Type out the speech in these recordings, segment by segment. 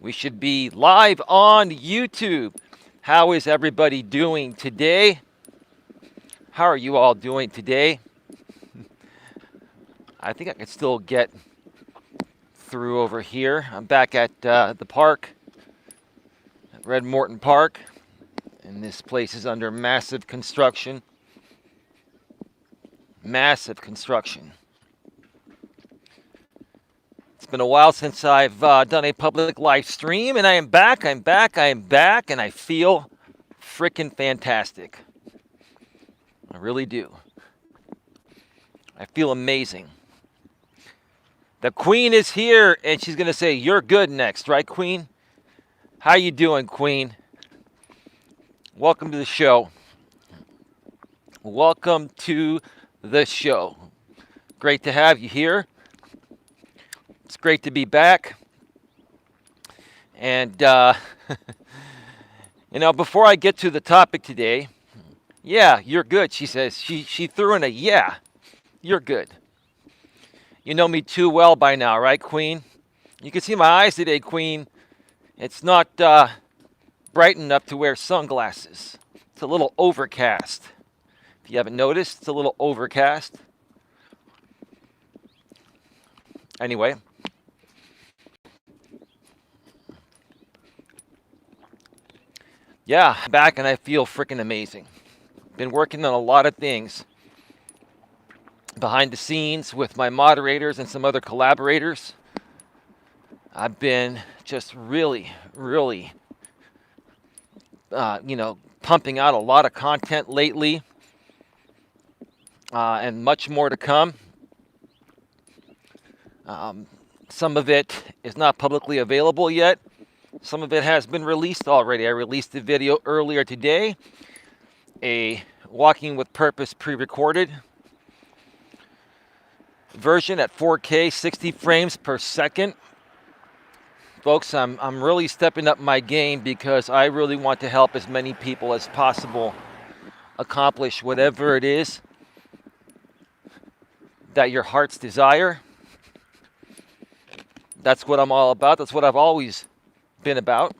We should be live on YouTube. How is everybody doing today? How are you all doing today? I think I can still get through over here. I'm back at the park, at Red Morton Park, and this place is under massive construction. Massive construction. It's been a while since I've done a public live stream, and I am back, and I feel freaking fantastic. I really do. I feel amazing. The Queen is here, and she's going to say, "You're good" next, right, Queen? How you doing, Queen? Welcome to the show. Welcome to the show. Great to have you here. It's great to be back. And, before I get to the topic today, yeah, you're good, she says. She threw in a yeah, you're good. You know me too well by now, right, Queen? You can see my eyes today, Queen. It's not bright enough to wear sunglasses. It's a little overcast. If you haven't noticed, it's a little overcast. Anyway. Yeah, back and I feel freaking amazing. Been working on a lot of things behind the scenes with my moderators and some other collaborators. I've been just really pumping out a lot of content lately, and much more to come. Some of it is not publicly available yet. Some of it has been released already. I released a video earlier today, a Walking with Purpose pre-recorded version at 4K, 60 frames per second. Folks, I'm really stepping up my game because I really want to help as many people as possible accomplish whatever it is that your heart's desire. That's what I'm all about. That's what I've always been about.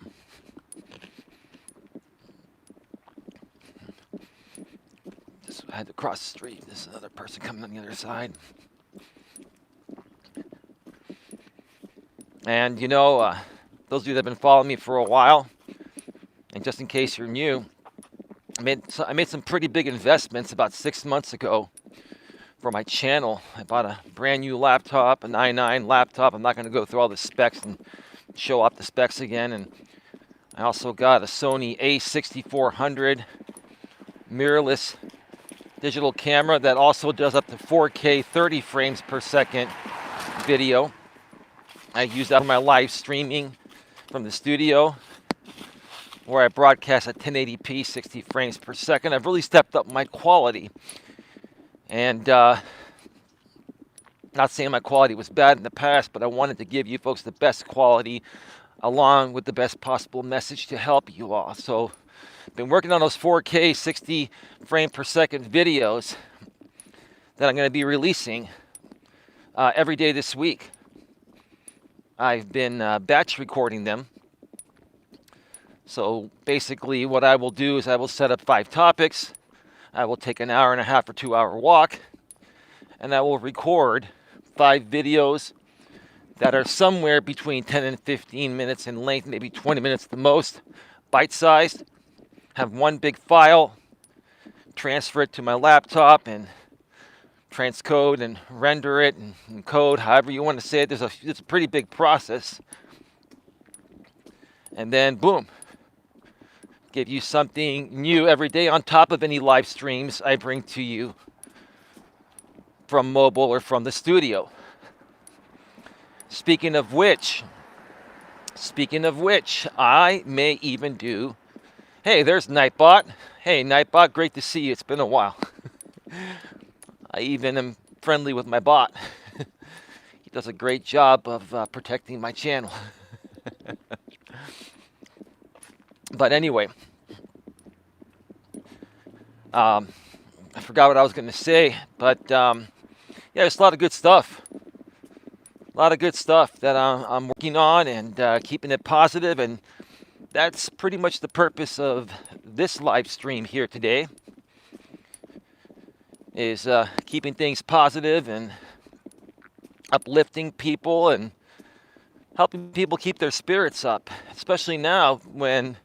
I had to cross the street. There's another person coming on the other side. And those of you that have been following me for a while, and just in case you're new, I made some pretty big investments about 6 months ago for my channel. I bought a brand new laptop, an i9 laptop. I'm not going to go through all the specs and show off the specs again. And I also got a Sony a6400 mirrorless digital camera that also does up to 4K 30 frames per second video. I use that for my live streaming from the studio, where I broadcast at 1080p 60 frames per second. I've really stepped up my quality. And not saying my quality was bad in the past, but I wanted to give you folks the best quality along with the best possible message to help you all. So I've been working on those 4K 60 frame per second videos that I'm going to be releasing every day this week. I've been batch recording them. So basically what I will do is I will set up 5 topics. I will take an hour and a half or 2 hour walk, and I will record 5 videos that are somewhere between 10 and 15 minutes in length, maybe 20 minutes at the most, bite-sized. Have one big file, transfer it to my laptop and transcode and render it and code, however you want to say it. It's a pretty big process. And then boom, give you something new every day on top of any live streams I bring to you from mobile or from the studio. Speaking of which, I may even do, hey, there's Nightbot. Hey, Nightbot, great to see you. It's been a while. I even am friendly with my bot. He does a great job of protecting my channel. But anyway, I forgot what I was going to say, but yeah, there's a lot of good stuff. A lot of good stuff that I'm working on and keeping it positive, and that's pretty much the purpose of this live stream here today, is keeping things positive and uplifting people and helping people keep their spirits up, especially now when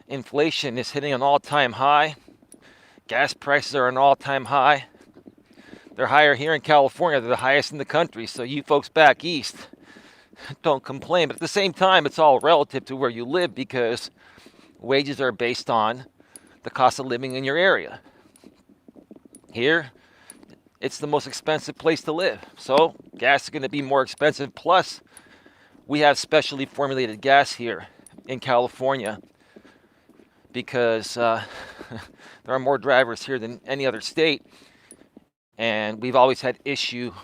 inflation is hitting an all-time high. Gas prices are an all-time high. They're higher here in California. They're the highest in the country. So you folks back east, don't complain. But at the same time, it's all relative to where you live, because wages are based on the cost of living in your area. Here, it's the most expensive place to live. So gas is going to be more expensive. Plus, we have specially formulated gas here in California because there are more drivers here than any other state. And we've always had issues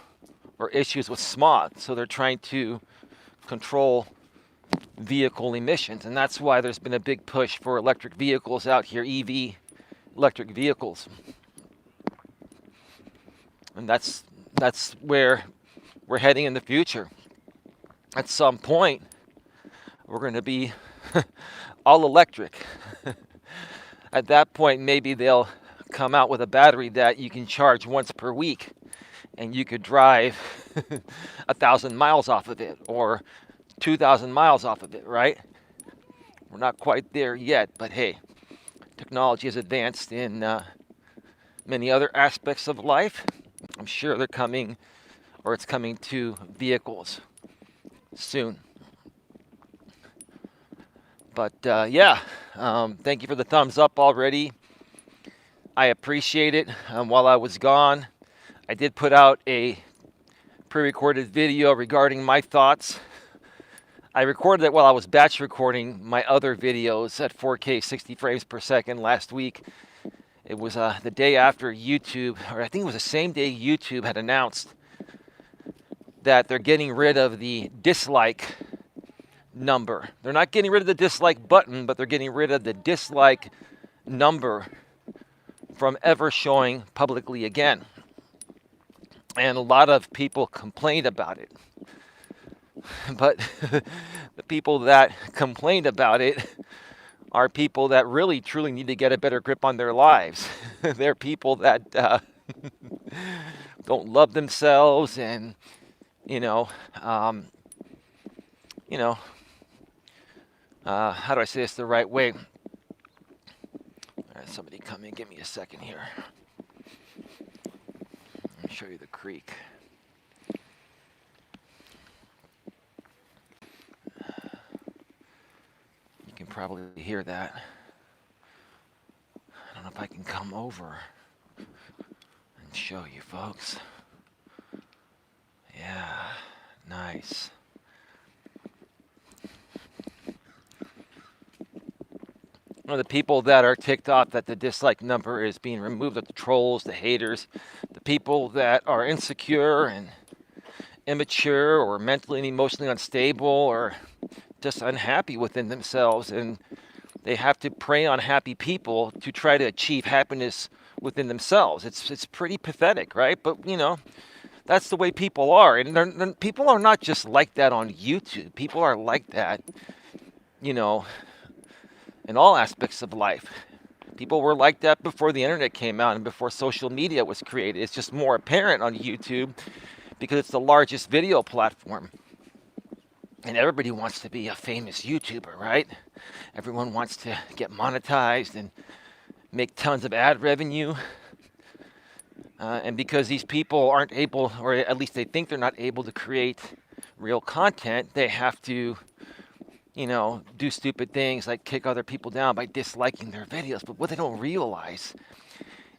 with smog. So they're trying to control vehicle emissions. And that's why there's been a big push for electric vehicles out here, EV electric vehicles. And that's where we're heading in the future. At some point, we're going to be all electric. At that point, maybe they'll come out with a battery that you can charge once per week, and you could drive 1,000 miles off of it, or 2,000 miles off of it, right? We're not quite there yet, but hey, technology has advanced in many other aspects of life. I'm sure they're coming, or it's coming to vehicles soon. But thank you for the thumbs up already. I appreciate it. While I was gone, I did put out a pre-recorded video regarding my thoughts. I recorded it while I was batch recording my other videos at 4K 60 frames per second last week. It was the day after YouTube, or I think it was the same day YouTube had announced that they're getting rid of the dislike number. They're not getting rid of the dislike button, but they're getting rid of the dislike number from ever showing publicly again. And a lot of people complained about it. But the people that complained about it are people that really truly need to get a better grip on their lives. They're people that don't love themselves, and how do I say this the right way? All right, somebody come in, give me a second here. Let me show you the creek. You can probably hear that. I don't know if I can come over and show you folks. Yeah, nice. The people that are ticked off that the dislike number is being removed, the trolls, the haters, the people that are insecure and immature or mentally and emotionally unstable or just unhappy within themselves, and they have to prey on happy people to try to achieve happiness within themselves. It's pretty pathetic, right? But that's the way people are, and people are not just like that on YouTube. People are like that, in all aspects of life. People were like that before the internet came out and before social media was created. It's just more apparent on YouTube because it's the largest video platform. And everybody wants to be a famous YouTuber, right? Everyone wants to get monetized and make tons of ad revenue. And because these people aren't able, or at least they think they're not able to create real content, they have to do stupid things like kick other people down by disliking their videos. But what they don't realize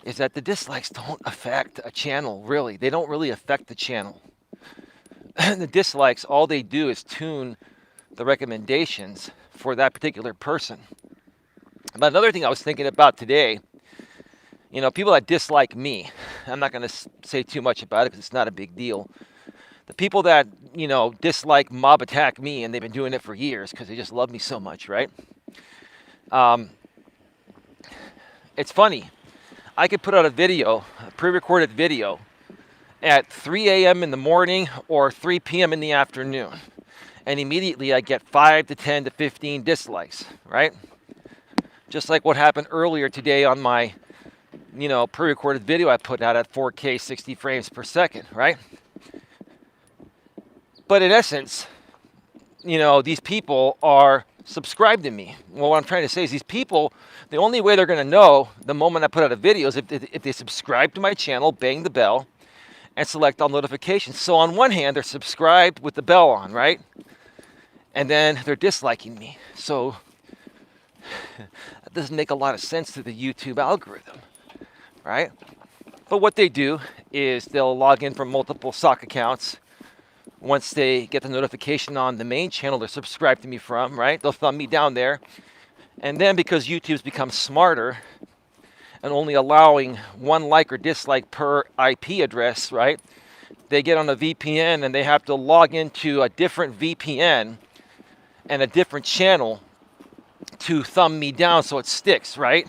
is that the dislikes don't affect a channel, really. They don't really affect the channel. The dislikes, all they do is tune the recommendations for that particular person. But another thing I was thinking about today, people that dislike me, I'm not going to say too much about it because it's not a big deal. The people that, dislike mob attack me, and they've been doing it for years because they just love me so much, right? It's funny. I could put out a video, a pre-recorded video, at 3 a.m. in the morning or 3 p.m. in the afternoon. And immediately I get 5 to 10 to 15 dislikes, right? Just like what happened earlier today on my, pre-recorded video I put out at 4K 60 frames per second, right? But in essence, these people are subscribed to me. Well, what I'm trying to say is these people, the only way they're going to know the moment I put out a video is if they subscribe to my channel, bang the bell, and select all notifications. So on one hand, they're subscribed with the bell on, right? And then they're disliking me. So that doesn't make a lot of sense to the YouTube algorithm, right? But what they do is they'll log in from multiple sock accounts. Once they get the notification on the main channel they're subscribed to me from, right? They'll thumb me down there. And then because YouTube's become smarter and only allowing one like or dislike per IP address, right? They get on a VPN and they have to log into a different VPN and a different channel to thumb me down so it sticks, right?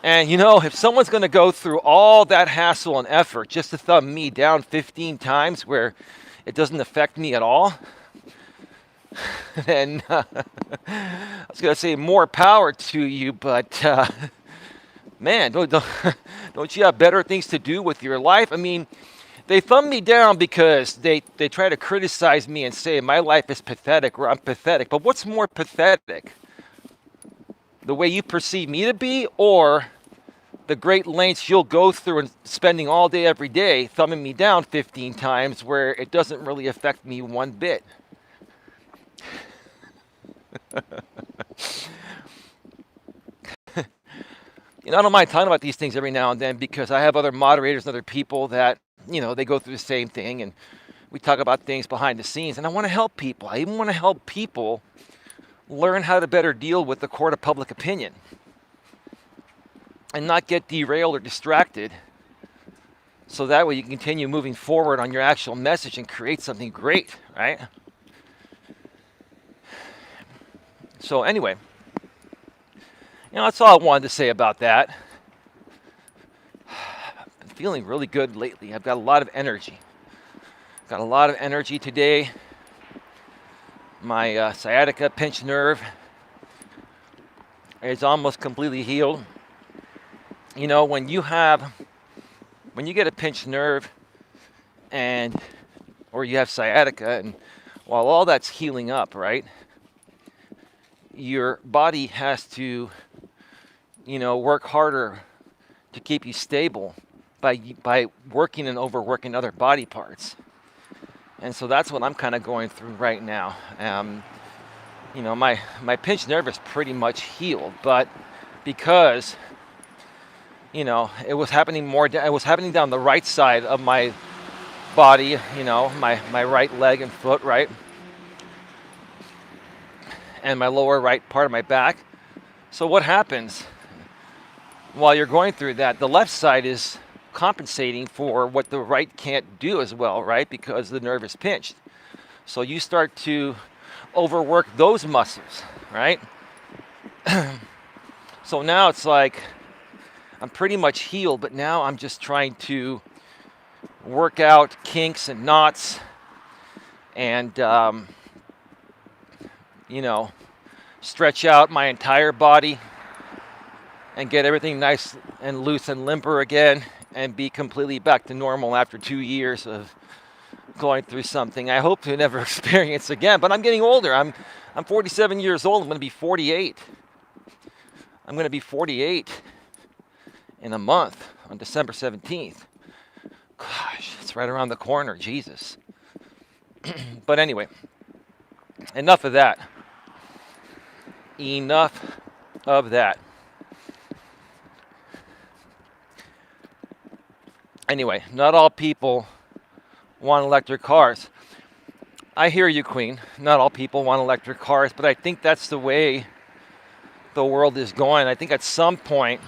And if someone's going to go through all that hassle and effort just to thumb me down 15 times where it doesn't affect me at all, then I was going to say more power to you, but man, don't you have better things to do with your life? I mean, they thumb me down because they try to criticize me and say my life is pathetic or I'm pathetic. But what's more pathetic? The way you perceive me to be, or the great lengths you'll go through and spending all day every day thumbing me down 15 times where it doesn't really affect me one bit? I don't mind talking about these things every now and then because I have other moderators and other people that, they go through the same thing, and we talk about things behind the scenes, and I want to help people. I even want to help people learn how to better deal with the court of public opinion and not get derailed or distracted, so that way you can continue moving forward on your actual message and create something great, right? So anyway, that's all I wanted to say about that. I've been feeling really good lately. I've got a lot of energy. Got a lot of energy today. My sciatica pinched nerve is almost completely healed. When you get a pinched nerve or you have sciatica, and while all that's healing up, right, your body has to, work harder to keep you stable by working and overworking other body parts. And so that's what I'm kind of going through right now. My pinched nerve is pretty much healed, but because it was happening down the right side of my body, my right leg and foot, right? And my lower right part of my back. So what happens while you're going through that? The left side is compensating for what the right can't do as well, right? Because the nerve is pinched. So you start to overwork those muscles, right? So now it's like I'm pretty much healed, but now I'm just trying to work out kinks and knots and, stretch out my entire body and get everything nice and loose and limper again and be completely back to normal after 2 years of going through something I hope to never experience again. But I'm getting older. I'm 47 years old. I'm going to be 48. I'm going to be 48 in a month on December 17th. Gosh, it's right around the corner. Jesus. But anyway, enough of that. Enough of that. Anyway, not all people want electric cars. I hear you, Queen. Not all people want electric cars, but I think that's the way the world is going. I think at some point,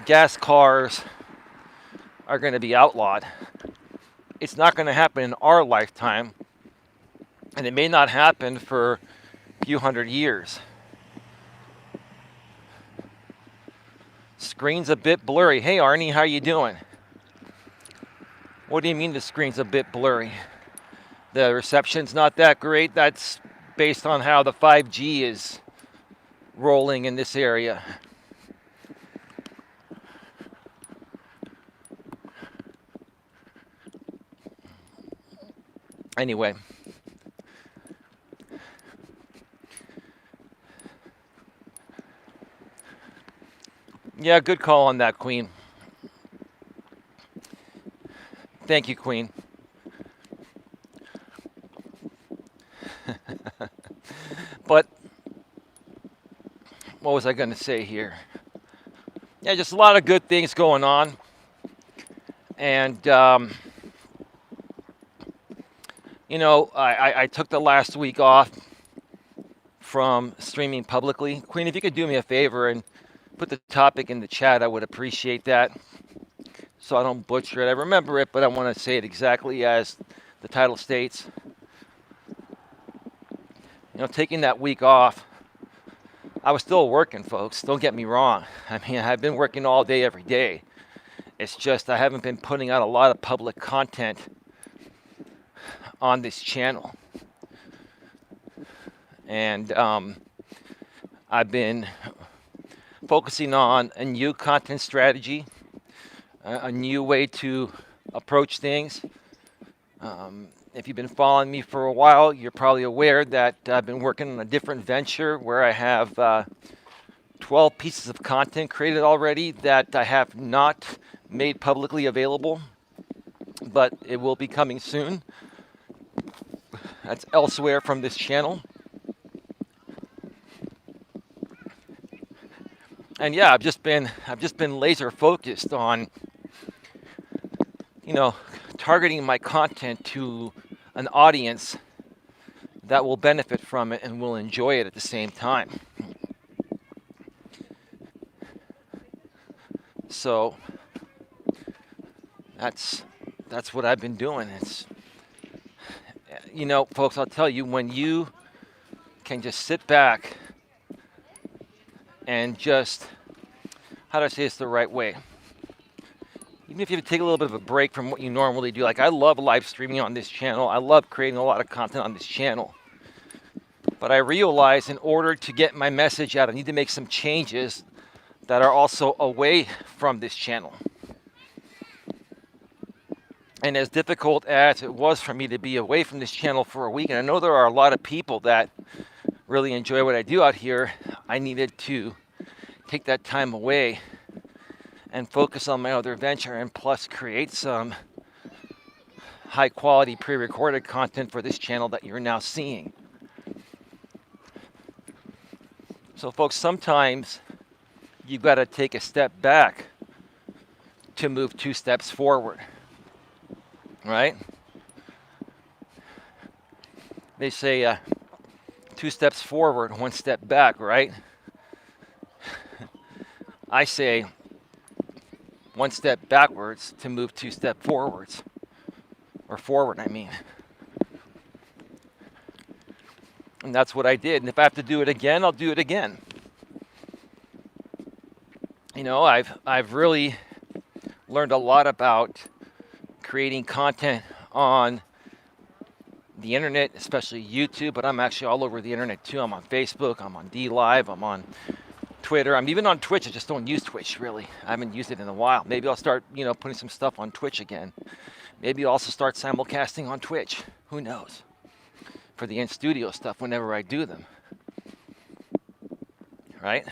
gas cars are going to be outlawed. It's not going to happen in our lifetime, and it may not happen for a few hundred years. Screen's a bit blurry. Hey, Arnie, how you doing? What do you mean the screen's a bit blurry? The reception's not that great? That's based on how the 5G is rolling in this area. Anyway. Yeah, good call on that, Queen. Thank you, Queen. But what was I going to say here? Yeah, just a lot of good things going on. And, you know, I took the last week off from streaming publicly. Queen, if you could do me a favor and put the topic in the chat, I would appreciate that. So I don't butcher it. I remember it, but I want to say it exactly as the title states. You know, taking that week off, I was still working, folks. Don't get me wrong. I mean, I've been working all day, every day. It's just I haven't been putting out a lot of public content on this channel. And I've been focusing on a new content strategy, a new way to approach things. If you've been following me for a while, you're probably aware that I've been working on a different venture where I have 12 pieces of content created already that I have not made publicly available, but it will be coming soon. That's elsewhere from this channel. And yeah, I've just been laser focused on, you know, targeting my content to an audience that will benefit from it and will enjoy it at the same time. So that's what I've been doing. It's, you know, folks, I'll tell you, when you can just sit back and just, how do I say this the right way? Even if you take a little bit of a break from what you normally do, like I love live streaming on this channel. I love creating a lot of content on this channel. But I realize in order to get my message out, I need to make some changes that are also away from this channel. And as difficult as it was for me to be away from this channel for a week, and I know there are a lot of people that really enjoy what I do out here, I needed to take that time away and focus on my other venture, and plus create some high quality pre-recorded content for this channel that you're now seeing. So folks, sometimes you've got to take a step back to move 2 steps forward, right? They say 2 steps forward, 1 step back, right? I say 1 step backwards to move 2 steps forwards. Or forward, I mean. And that's what I did. And if I have to do it again, I'll do it again. You know, I've really learned a lot about creating content on the internet, especially YouTube, but I'm actually all over the internet too. I'm on Facebook, I'm on DLive, I'm on Twitter. I'm even on Twitch. I just don't use Twitch, really. I haven't used it in a while. Maybe I'll start, you know, putting some stuff on Twitch again. Maybe I'll also start simulcasting on Twitch. Who knows? For the in-studio stuff whenever I do them. Right?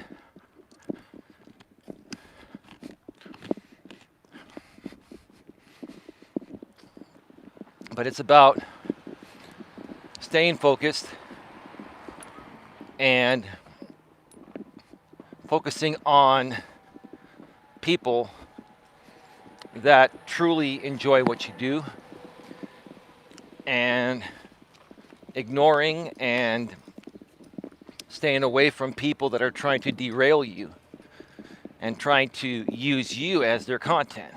But it's about staying focused and focusing on people that truly enjoy what you do, and ignoring and staying away from people that are trying to derail you and trying to use you as their content.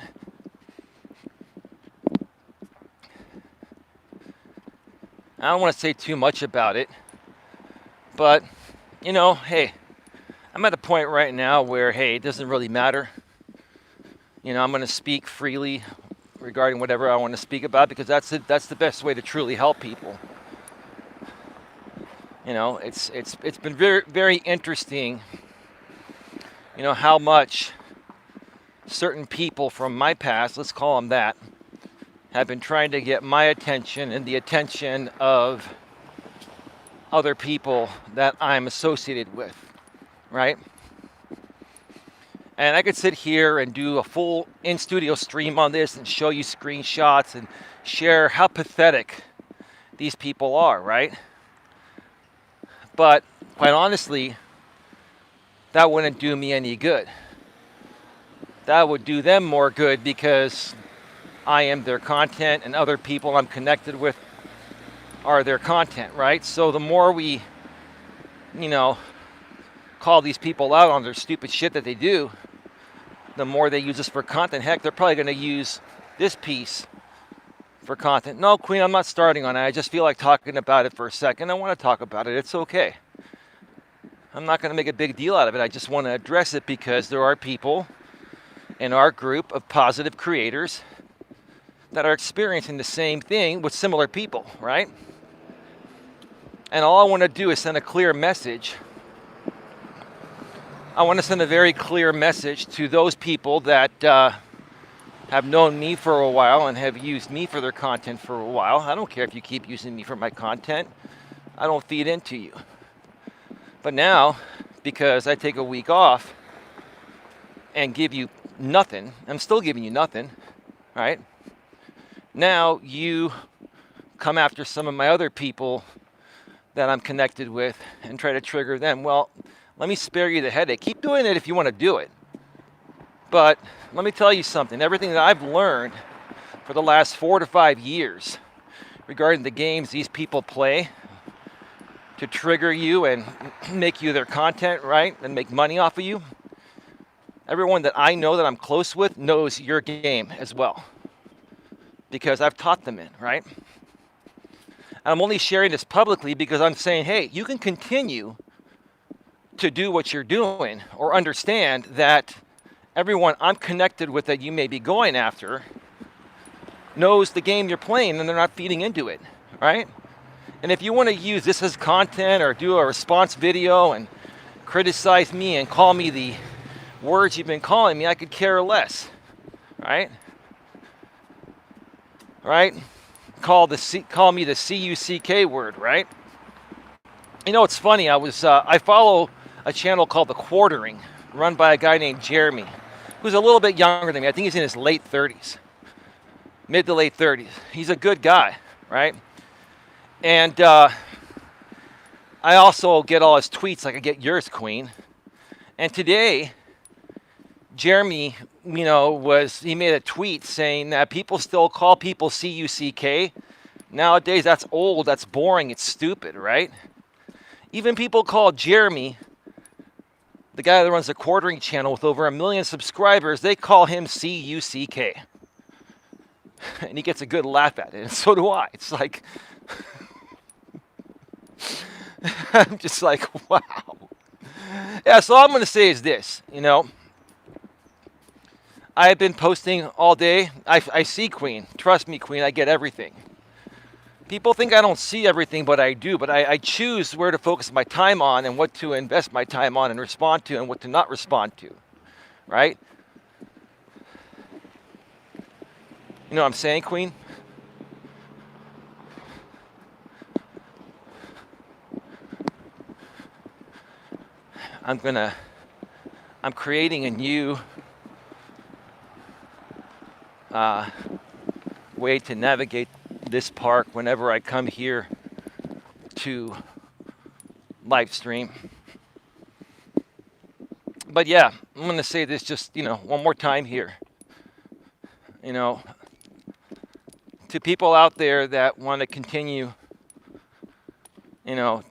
I don't want to say too much about it, but, you know, hey, I'm at a point right now where, hey, it doesn't really matter. You know, I'm going to speak freely regarding whatever I want to speak about, because that's the best way to truly help people. You know, it's been very, very interesting, you know, how much certain people from my past, let's call them that, have been trying to get my attention and the attention of other people that I'm associated with, right? And I could sit here and do a full in-studio stream on this and show you screenshots and share how pathetic these people are, right? But quite honestly, that wouldn't do me any good. That would do them more good, because I am their content and other people I'm connected with are their content, right? So the more we, you know, call these people out on their stupid shit that they do, the more they use us for content. Heck, they're probably going to use this piece for content. No, Queen, I'm not starting on it. I just feel like talking about it for a second. I want to talk about it. It's okay. I'm not going to make a big deal out of it. I just want to address it because there are people in our group of positive creators that are experiencing the same thing with similar people, right? And all I want to do is send a clear message. I want to send a very clear message to those people that have known me for a while and have used me for their content for a while. I don't care if you keep using me for my content. I don't feed into you. But now, because I take a week off and give you nothing, I'm still giving you nothing, right? Now you come after some of my other people that I'm connected with and try to trigger them. Well, let me spare you the headache. Keep doing it if you want to do it. But let me tell you something. Everything that I've learned for the last 4 to 5 years regarding the games these people play to trigger you and make you their content, right, and make money off of you, everyone that I know that I'm close with knows your game as well, because I've taught them it, right? And I'm only sharing this publicly because I'm saying, hey, you can continue to do what you're doing, or understand that everyone I'm connected with that you may be going after knows the game you're playing and they're not feeding into it, right? And if you want to use this as content or do a response video and criticize me and call me the words you've been calling me, I could care less, right? Right? Call me the C-U-C-K word, right? You know, it's funny. I follow a channel called The Quartering, run by a guy named Jeremy, who's a little bit younger than me. I think he's in his late 30s, mid to late 30s. He's a good guy, right? And I also get all his tweets like I get yours, Queen. And today, Jeremy, you know, he made a tweet saying that people still call people C-U-C-K. Nowadays, that's old, that's boring, it's stupid, right? Even people call Jeremy, the guy that runs the Quartering channel with over 1 million subscribers, they call him C-U-C-K. And he gets a good laugh at it, and so do I. It's like, I'm just like, wow. Yeah, so all I'm going to say is this, you know. I've been posting all day. I see, Queen. Trust me, Queen, I get everything. People think I don't see everything, but I do. But I choose where to focus my time on and what to invest my time on and respond to and what to not respond to, right? You know what I'm saying, Queen? I'm creating a new way to navigate this park whenever I come here to live stream. But yeah, I'm going to say this just, you know, one more time here. You know, to people out there that want to continue, you know,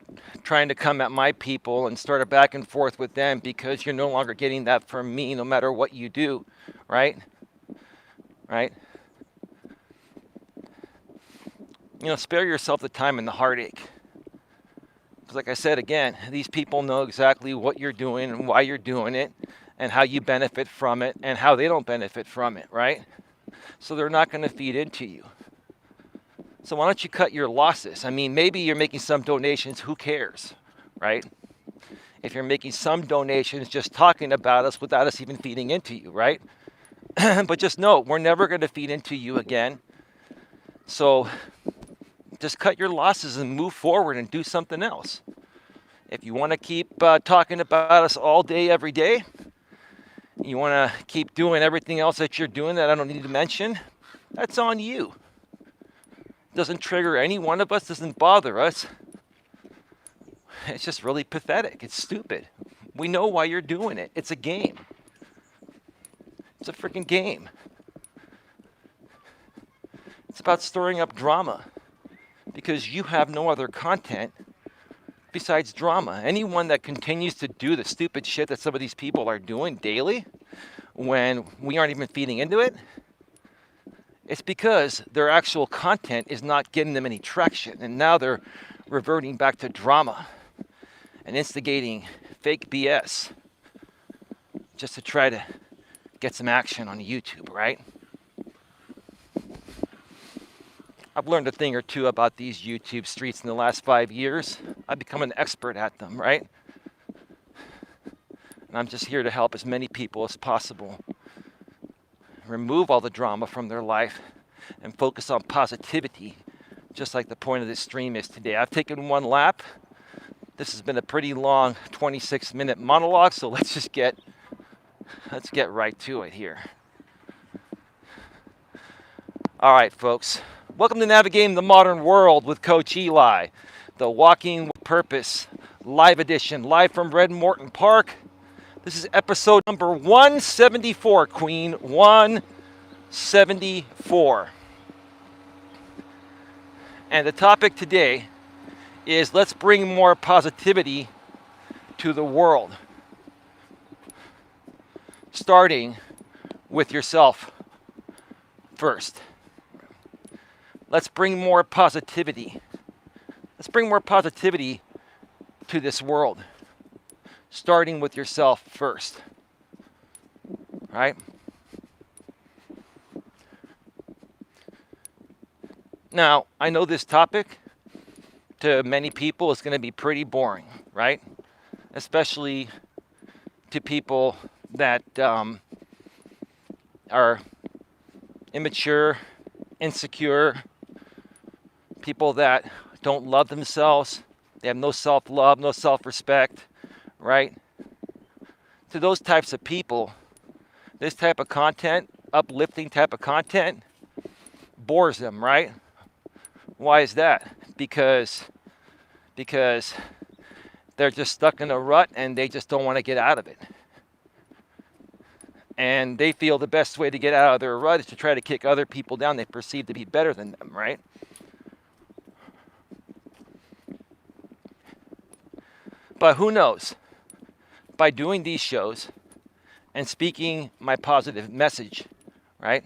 trying to come at my people and start a back and forth with them because you're no longer getting that from me no matter what you do, right? Right? You know, spare yourself the time and the heartache. Because like I said, again, these people know exactly what you're doing and why you're doing it and how you benefit from it and how they don't benefit from it, right? so they're not going to feed into you. So why don't you cut your losses? I mean, maybe you're making some donations, who cares, right? If you're making some donations just talking about us without us even feeding into you, right? But just know, we're never going to feed into you again. So just cut your losses and move forward and do something else. If you want to keep talking about us all day, every day, you want to keep doing everything else that you're doing that I don't need to mention, that's on you. Doesn't trigger any one of us, doesn't bother us. It's just really pathetic. It's stupid. We know why you're doing it. It's a game. It's a freaking game. It's about stirring up drama because you have no other content besides drama. Anyone that continues to do the stupid shit that some of these people are doing daily when we aren't even feeding into it, it's because their actual content is not getting them any traction. And now they're reverting back to drama and instigating fake BS just to try to get some action on YouTube, right? I've learned a thing or two about these YouTube streets in the last 5 years. I've become an expert at them, right? And I'm just here to help as many people as possible remove all the drama from their life and focus on positivity, just like the point of this stream is today. I've taken one lap. This has been a pretty long 26-minute monologue, so let's get right to it here. All right, folks. Welcome to Navigating the Modern World with Coach Eli, the Walking with Purpose live edition, live from Red Morton Park. This is episode number 174, Queen, 174. And the topic today is let's bring more positivity to the world, starting with yourself first. Let's bring more positivity. Let's bring more positivity to this world, starting with yourself first, right? Now, I know this topic to many people is going to be pretty boring, right? Especially to people that are immature, insecure, people that don't love themselves, they have no self-love, no self-respect, right? To those types of people, this type of content, uplifting type of content, bores them, right? Why is that? Because they're just stuck in a rut and they just don't want to get out of it. And they feel the best way to get out of their rut is to try to kick other people down they perceive to be better than them, right? But who knows? By doing these shows and speaking my positive message, right?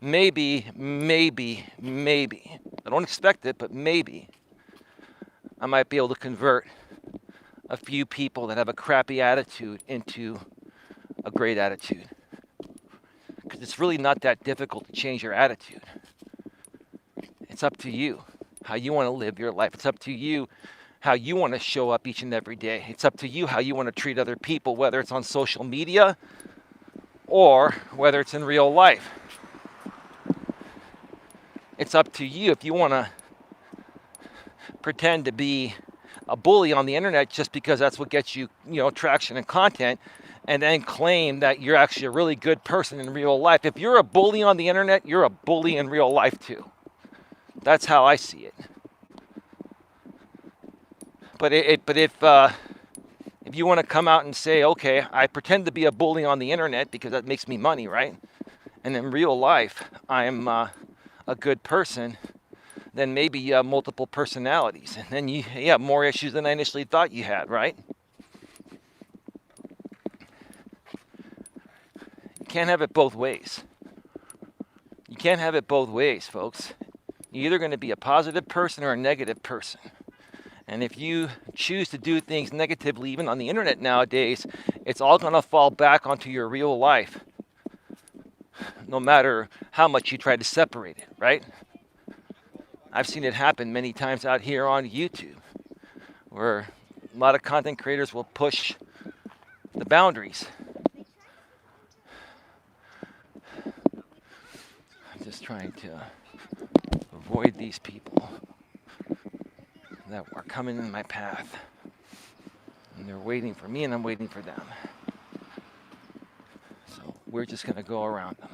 Maybe, I don't expect it, but maybe I might be able to convert a few people that have a crappy attitude into a great attitude. Because it's really not that difficult to change your attitude. It's up to you how you want to live your life. It's up to you how you want to show up each and every day. It's up to you how you want to treat other people, whether it's on social media or whether it's in real life. It's up to you if you want to pretend to be a bully on the internet just because that's what gets you, traction and content, and then claim that you're actually a really good person in real life. If you're a bully on the internet, you're a bully in real life too. That's how I see it. But if you want to come out and say, okay, I pretend to be a bully on the internet because that makes me money, right? And in real life, I'm a good person, then maybe you have multiple personalities. And then you have more issues than I initially thought you had, right? You can't have it both ways. You can't have it both ways, folks. You're either going to be a positive person or a negative person. And if you choose to do things negatively, even on the internet nowadays, it's all going to fall back onto your real life. no matter how much you try to separate it, right? I've seen it happen many times out here on YouTube, where a lot of content creators will push the boundaries. I'm just trying to avoid these people that are coming in my path. And they're waiting for me and I'm waiting for them. So we're just going to go around them.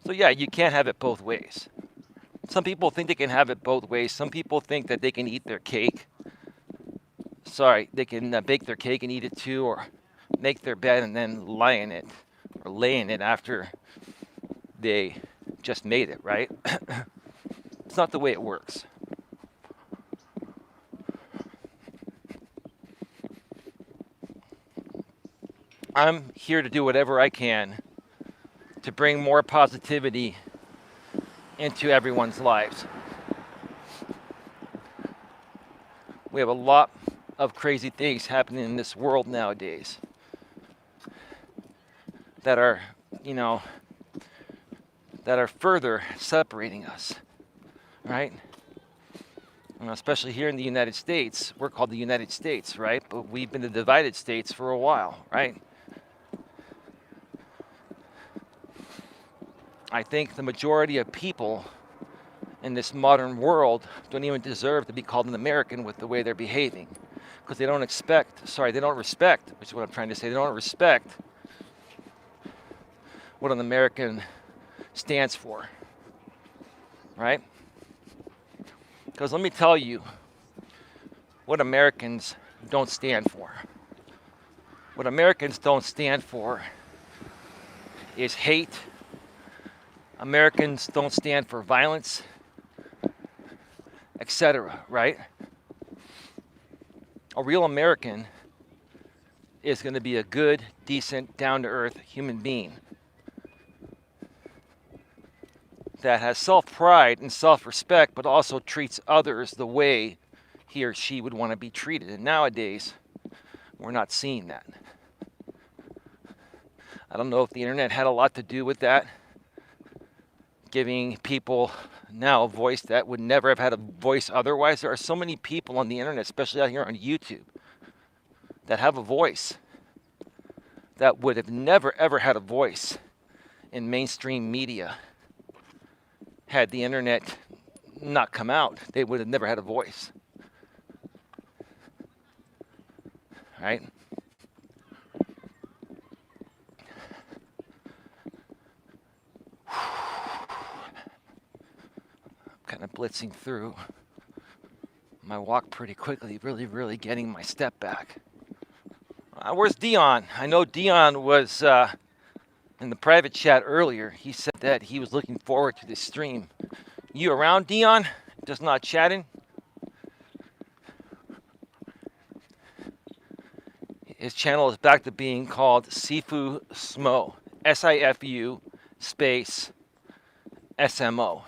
So yeah, you can't have it both ways. Some people think they can have it both ways. Some people think that they can eat their cake. Sorry, they can bake their cake and eat it too, or make their bed and then lie in it, or lay in it after they just made it, right? It's not the way it works. I'm here to do whatever I can to bring more positivity into everyone's lives. We have a lot of crazy things happening in this world nowadays that are, that are further separating us, right? Especially here in the United States. We're called the United States, right? But we've been the divided states for a while, right? I think the majority of people in this modern world don't even deserve to be called an American with the way they're behaving, because they don't respect, which is what I'm trying to say, they don't respect what an American stands for, right? Because let me tell you what Americans don't stand for. What Americans don't stand for is hate. Americans don't stand for violence, etc., right? A real American is going to be a good, decent, down-to-earth human being that has self-pride and self-respect, but also treats others the way he or she would want to be treated. And nowadays, we're not seeing that. I don't know if the internet had a lot to do with that, giving people now a voice that would never have had a voice otherwise. There are so many people on the internet, especially out here on YouTube, that have a voice that would have never ever had a voice in mainstream media. Had the internet not come out, they would have never had a voice. Right? Kind of blitzing through my walk pretty quickly, really getting my step back. Where's Dion? I know Dion was in the private chat earlier. He said that he was looking forward to this stream. You around, Dion? Just not chatting? His channel is back to being called Sifu Smo. SIFU space SMO.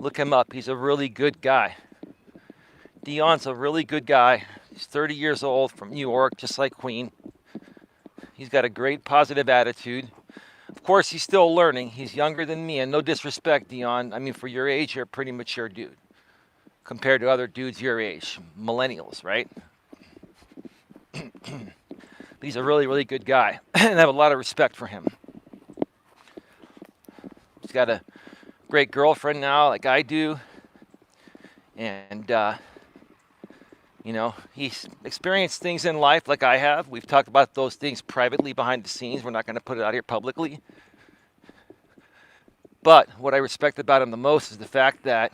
Look him up. He's a really good guy. Dion's a really good guy. He's 30 years old, from New York, just like Queen. He's got a great positive attitude. Of course, he's still learning. He's younger than me, and no disrespect, Dion. I mean, for your age, you're a pretty mature dude compared to other dudes your age, millennials, right? But he's a really good guy, and I have a lot of respect for him. He's got a great girlfriend now, like I do, and he's experienced things in life like I have. We've talked about those things privately behind the scenes. We're not going to put it out here publicly. But what I respect about him the most is the fact that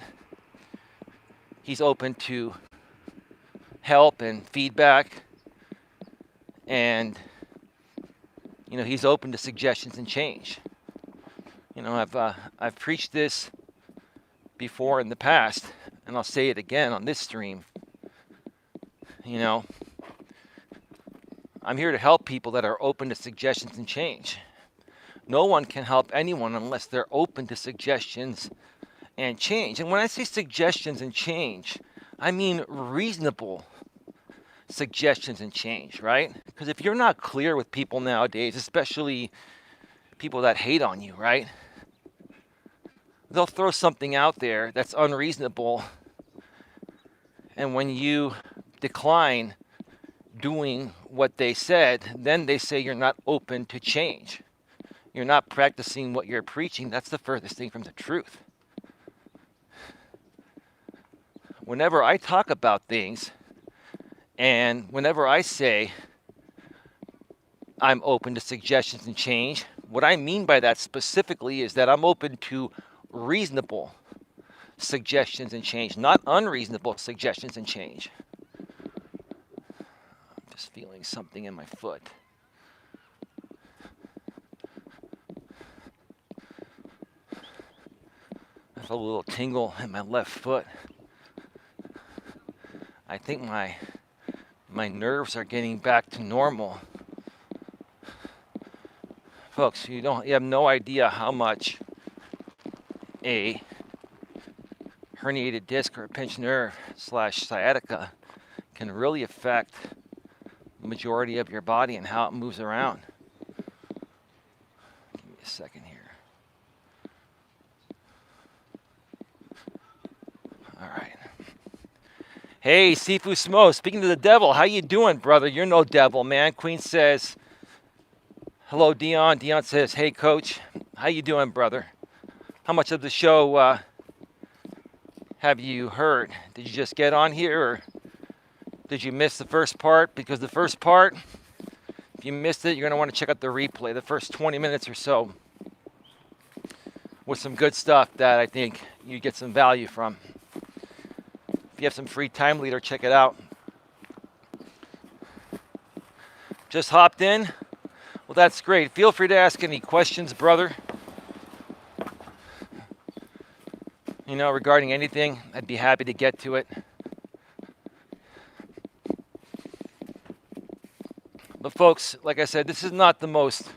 he's open to help and feedback, and he's open to suggestions and change. I've preached this before in the past, and I'll say it again on this stream. I'm here to help people that are open to suggestions and change. No one can help anyone unless they're open to suggestions and change. And when I say suggestions and change, I mean reasonable suggestions and change, right? Because if you're not clear with people nowadays, especially people that hate on you, right? They'll throw something out there that's unreasonable, and when you decline doing what they said, then they say you're not open to change. You're not practicing what you're preaching. That's the furthest thing from the truth. Whenever I talk about things, and whenever I say I'm open to suggestions and change, what I mean by that specifically is that I'm open to reasonable suggestions and change, not unreasonable suggestions and change. I'm just feeling something in my foot. I felt a little tingle in my left foot. I think my nerves are getting back to normal. Folks, you have no idea how much a herniated disc or a pinched nerve / sciatica can really affect the majority of your body and how it moves around. Give me a second here. All right. Hey, Sifu Smo, speaking to the devil, how you doing, brother? You're no devil, man. Queen says, hello, Dion. Dion says, hey, coach. How you doing, brother? How much of the show have you heard? Did you just get on here, or did you miss the first part? Because the first part, if you missed it, you're going to want to check out the replay, the first 20 minutes or so, with some good stuff that I think you get some value from. If you have some free time, leader, check it out. Just hopped in? Well, that's great. Feel free to ask any questions, brother. You know, regarding anything, I'd be happy to get to it. But folks, like I said, this is not the most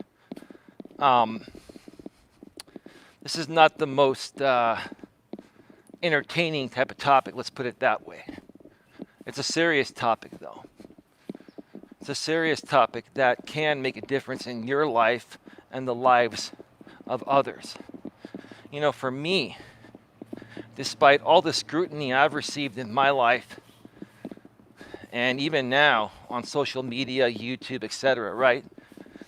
entertaining type of topic, let's put it that way. It's a serious topic, though. It's a serious topic that can make a difference in your life and the lives of others. You know, for me, despite all the scrutiny I've received in my life, and even now on social media, YouTube, etc., right?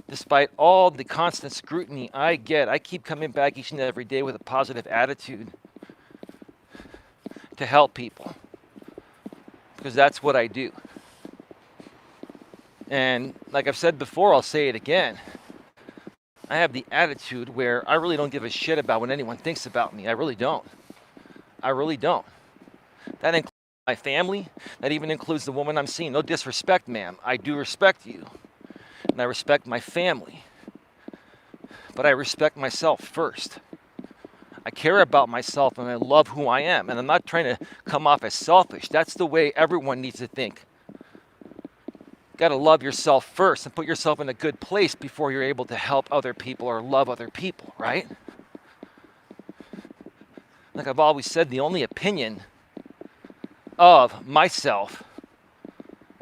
Despite all the constant scrutiny I get, I keep coming back each and every day with a positive attitude to help people, because that's what I do. And like I've said before, I'll say it again. I have the attitude where I really don't give a shit about what anyone thinks about me. I really don't. I really don't. That includes my family. That even includes the woman I'm seeing. No disrespect, ma'am. I do respect you. And I respect my family. But I respect myself first. I care about myself and I love who I am. And I'm not trying to come off as selfish. That's the way everyone needs to think. Got to love yourself first and put yourself in a good place before you're able to help other people or love other people, right? Like I've always said, the only opinion of myself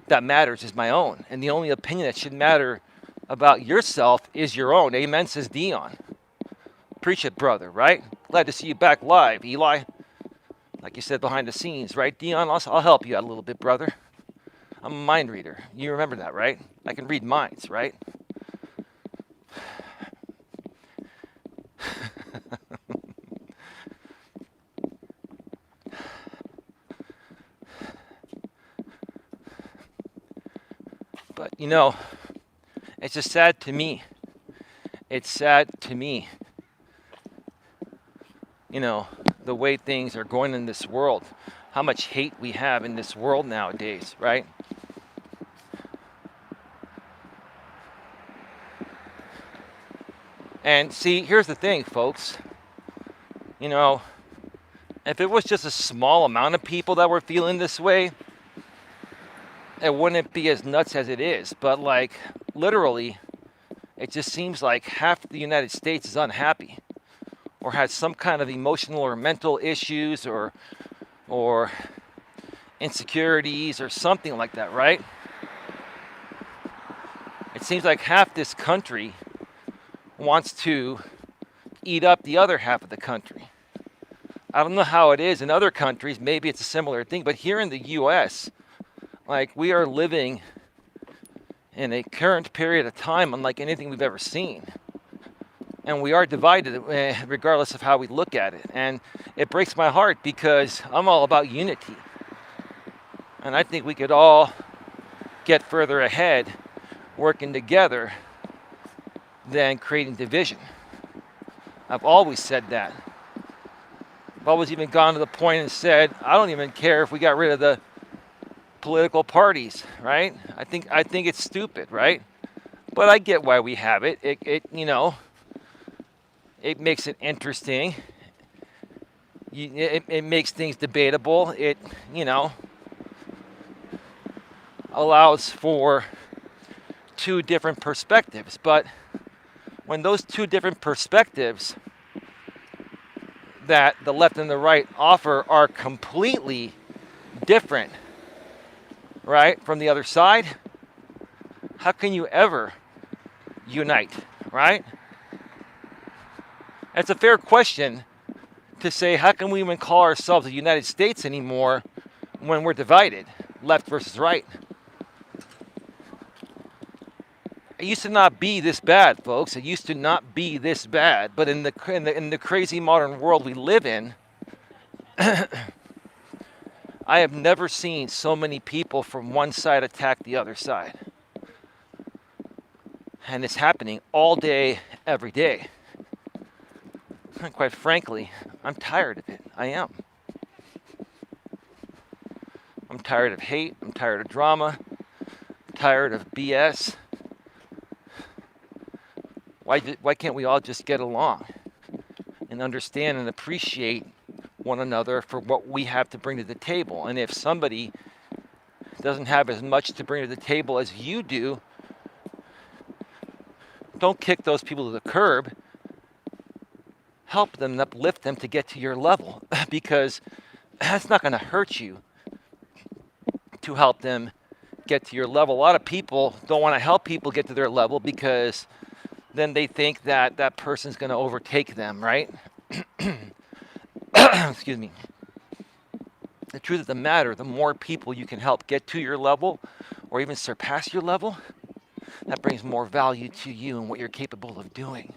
that matters is my own. And the only opinion that should matter about yourself is your own. Amen, says Dion. Preach it, brother, right? Glad to see you back live, Eli. Like you said, behind the scenes, right? Dion, I'll help you out a little bit, brother. I'm a mind reader. You remember that, right? I can read minds, right? But, you know, it's just sad to me. It's sad to me, you know, the way things are going in this world. How much hate we have in this world nowadays, right? And see, here's the thing, folks. You know, if it was just a small amount of people that were feeling this way, it wouldn't be as nuts as it is. But like, literally, it just seems like half the United States is unhappy or has some kind of emotional or mental issues or insecurities or something like that, right? seems like half this country wants to eat up the other half of the country. I don't know how it is in other countries. Maybe it's a similar thing. But here in the U.S., like, we are living in a current period of time unlike anything we've ever seen. And we are divided regardless of how we look at it. And it breaks my heart because I'm all about unity. And I think we could all get further ahead working together than creating division. I've always said that. I've always even gone to the point and said, I don't even care if we got rid of the political parties, right? I think it's stupid, right? But I get why we have it. It makes it interesting. It makes things debatable. It, allows for two different perspectives. But when those two different perspectives that the left and the right offer are completely different, right, from the other side, how can you ever unite, right? It's a fair question to say, how can we even call ourselves the United States anymore when we're divided, left versus right? It used to not be this bad, folks. It used to not be this bad. But in the crazy modern world we live in, I have never seen so many people from one side attack the other side. And it's happening all day, every day. And quite frankly, I'm tired of it. I am. I'm tired of hate. I'm tired of drama. I'm tired of BS. Why can't we all just get along and understand and appreciate one another for what we have to bring to the table? And if somebody doesn't have as much to bring to the table as you do, don't kick those people to the curb. Help them and uplift them to get to your level, because that's not going to hurt you to help them get to your level. A lot of people don't want to help people get to their level because then they think that that person's going to overtake them, right? Excuse me. The truth of the matter, the more people you can help get to your level or even surpass your level, that brings more value to you and what you're capable of doing.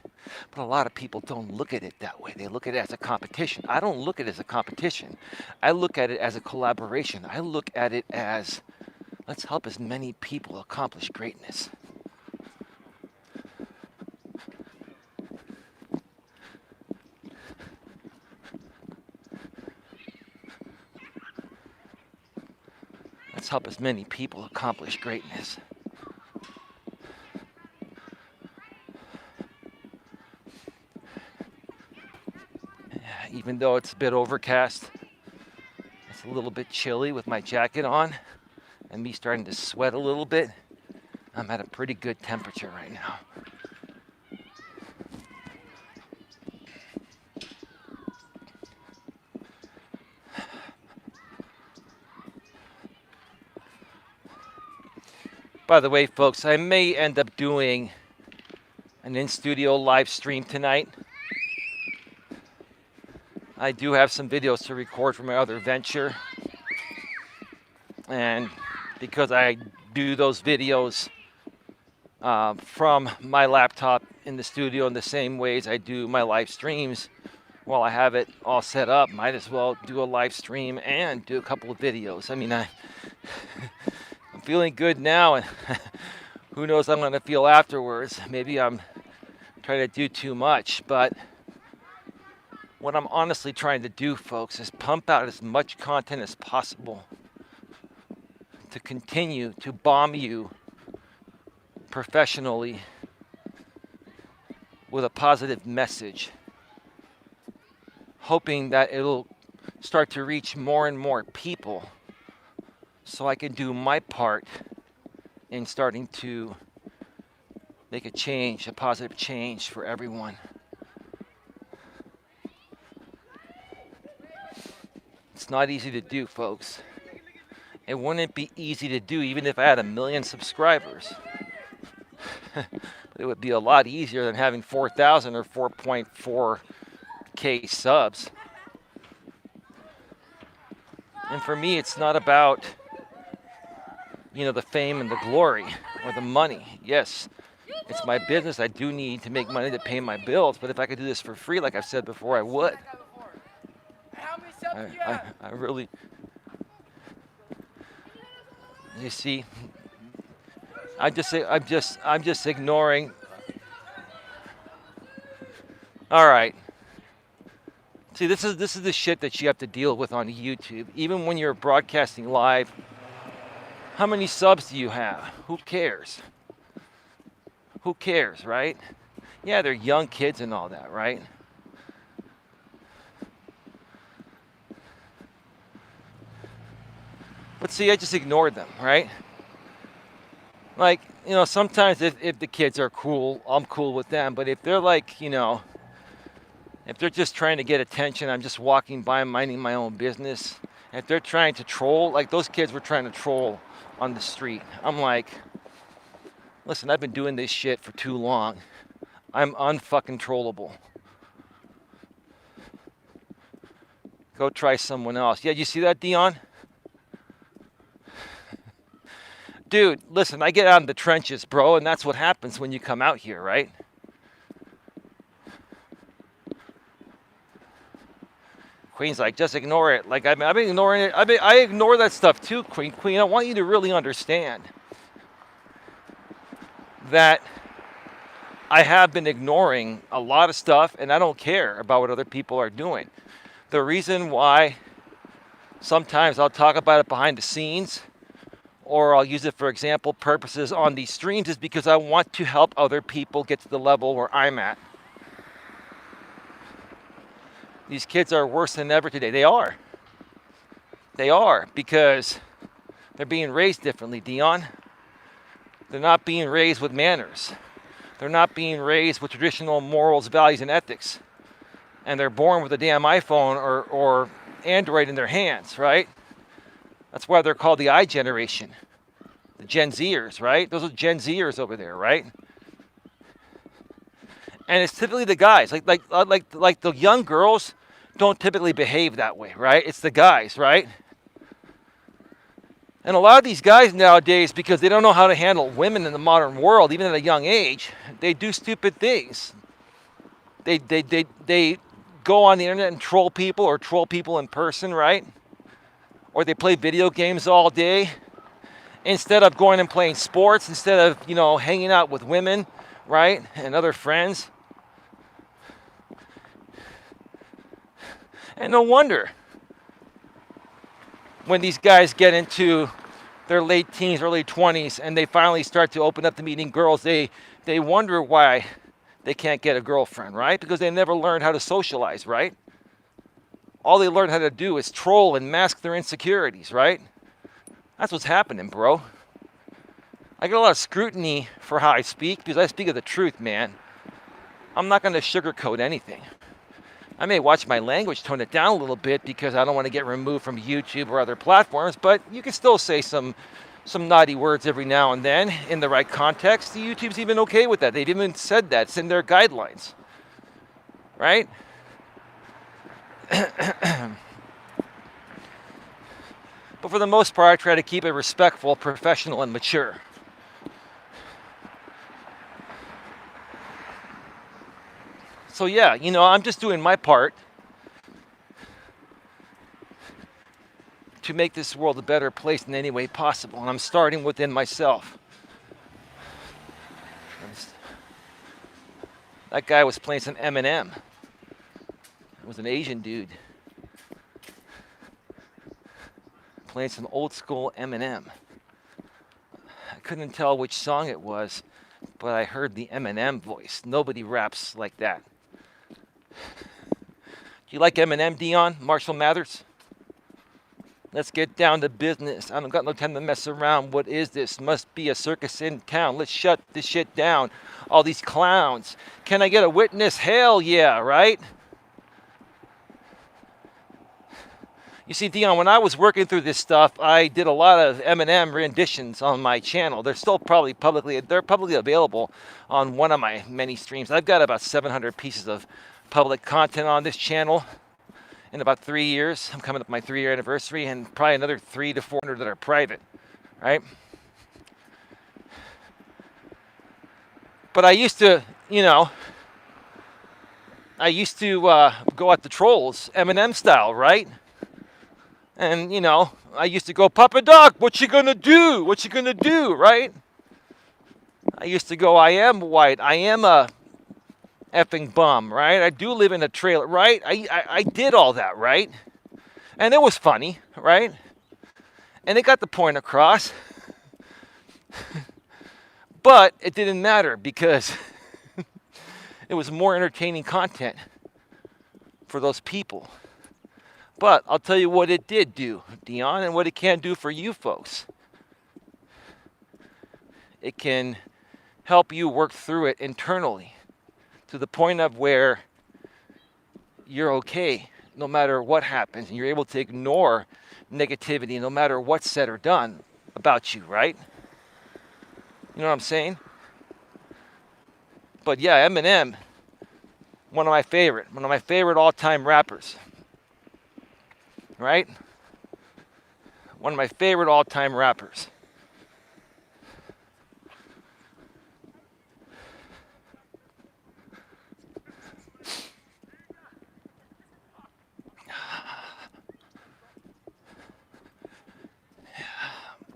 But a lot of people don't look at it that way. They look at it as a competition. I don't look at it as a competition. I look at it as a collaboration. I look at it as, let's help as many people accomplish greatness. Let's help as many people accomplish greatness. Even though it's a bit overcast, it's a little bit chilly with my jacket on and me starting to sweat a little bit, I'm at a pretty good temperature right now. By the way, folks, I may end up doing an in-studio live stream tonight. I do have some videos to record for my other venture. And because I do those videos from my laptop in the studio in the same ways I do my live streams, while I have it all set up, might as well do a live stream and do a couple of videos. I mean, I'm feeling good now, and who knows how I'm going to feel afterwards. Maybe I'm trying to do too much, but what I'm honestly trying to do, folks, is pump out as much content as possible to continue to bomb you professionally with a positive message, hoping that it'll start to reach more and more people so I can do my part in starting to make a change, a positive change for everyone. It's not easy to do, folks. It wouldn't be easy to do even if I had 1 million subscribers. It would be a lot easier than having 4,000 or 4.4K subs. And for me, it's not about, the fame and the glory or the money. Yes, it's my business. I do need to make money to pay my bills. But if I could do this for free, like I've said before, I would. I really, you see, I'm just ignoring. All right. See, this is the shit that you have to deal with on YouTube. Even when you're broadcasting live, how many subs do you have? Who cares? Who cares, right? Yeah, they're young kids and all that, right? But see, I just ignored them, right? Like, sometimes if the kids are cool, I'm cool with them. But if they're like, if they're just trying to get attention, I'm just walking by minding my own business. If they're trying to troll, like those kids were trying to troll on the street, I'm like, listen, I've been doing this shit for too long. I'm unfucking trollable. Go try someone else. Yeah, you see that, Dion? Dude, listen, I get out in the trenches, bro, and that's what happens when you come out here, right? Queen's like, just ignore it. Like, I've been ignoring it. I ignore that stuff too, Queen. Queen, I want you to really understand that I have been ignoring a lot of stuff, and I don't care about what other people are doing. The reason why sometimes I'll talk about it behind the scenes, or I'll use it for example purposes on these streams, is because I want to help other people get to the level where I'm at. These kids are worse than ever today. They are. They are, because they're being raised differently, Dion. They're not being raised with manners. They're not being raised with traditional morals, values, and ethics. And they're born with a damn iPhone or Android in their hands, right? That's why they're called the I generation. The Gen Zers, right? Those are Gen Zers over there, right? And it's typically the guys. Like the young girls don't typically behave that way, right? It's the guys, right? And a lot of these guys nowadays, because they don't know how to handle women in the modern world, even at a young age, they do stupid things. They go on the internet and troll people, or troll people in person, right? Or they play video games all day instead of going and playing sports, instead of, hanging out with women, right? And other friends. And no wonder when these guys get into their late teens, early 20s, and they finally start to open up to meeting girls, they wonder why they can't get a girlfriend, right? Because they never learned how to socialize, right? All they learned how to do is troll and mask their insecurities, right? That's what's happening, bro. I get a lot of scrutiny for how I speak, because I speak of the truth, man. I'm not going to sugarcoat anything. I may watch my language, tone it down a little bit, because I don't want to get removed from YouTube or other platforms, but you can still say some naughty words every now and then in the right context. The YouTube's even okay with that. They've even said that. It's in their guidelines, right? But for the most part, I try to keep it respectful, professional, and mature. So yeah, I'm just doing my part to make this world a better place in any way possible. And I'm starting within myself. That guy was playing some Eminem. It was an Asian dude playing some old school Eminem. I couldn't tell which song it was, but I heard the Eminem voice. Nobody raps like that. Do you like Eminem, Dion? Marshall Mathers? Let's get down to business. I don't got no time to mess around. What is this? Must be a circus in town. Let's shut this shit down. All these clowns. Can I get a witness? Hell yeah, right? You see, Dion, when I was working through this stuff, I did a lot of Eminem renditions on my channel. They're still they're publicly available on one of my many streams. I've got about 700 pieces of public content on this channel in about 3 years. I'm coming up my 3-year anniversary, and probably another 300 to 400 that are private, right? But I used to, go at the trolls, Eminem style, right? And, I used to go, Papa Doc, what you gonna do? What you gonna do, right? I used to go, I am white. I am a effing bum, right? I do live in a trailer, right? I did all that, right? And it was funny, right? And it got the point across. But it didn't matter because it was more entertaining content for those people. But I'll tell you what it did do, Dion, and what it can do for you folks. It can help you work through it internally to the point of where you're okay no matter what happens, and you're able to ignore negativity no matter what's said or done about you, right? You know what I'm saying? But yeah, Eminem, one of my favorite all-time rappers. Right? One of my favorite all-time rappers.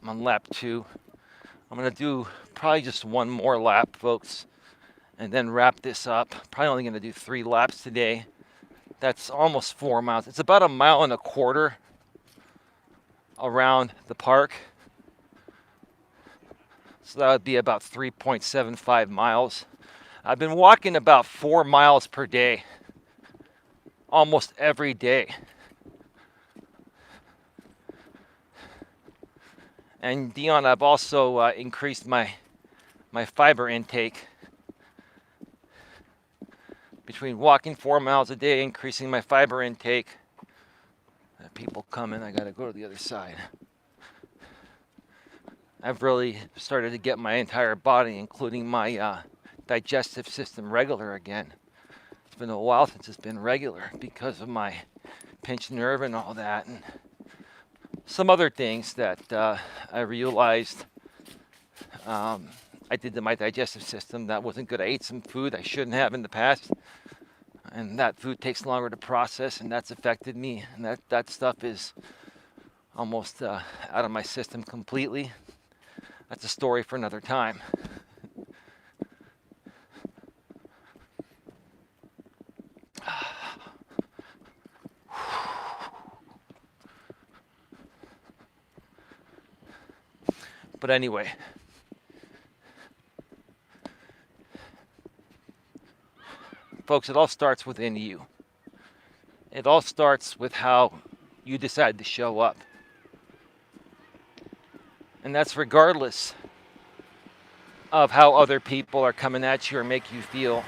I'm on lap 2. I'm going to do probably just one more lap, folks, and then wrap this up. Probably only going to do 3 laps today. That's almost 4 miles. It's about 1.25 miles around the park. So that would be about 3.75 miles. I've been walking about 4 miles per day, almost every day. And Dion, I've also increased my fiber intake. Between walking 4 miles a day, increasing my fiber intake. People coming, I gotta go to the other side. I've really started to get my entire body, including my digestive system, regular again. It's been a while since it's been regular because of my pinched nerve and all that, and some other things that I realized I did to my digestive system that wasn't good. I ate some food I shouldn't have in the past, and that food takes longer to process, and that's affected me, and that stuff is almost out of my system completely. That's a story for another time. But anyway, folks, it all starts within you. It all starts with how you decide to show up. And that's regardless of how other people are coming at you or make you feel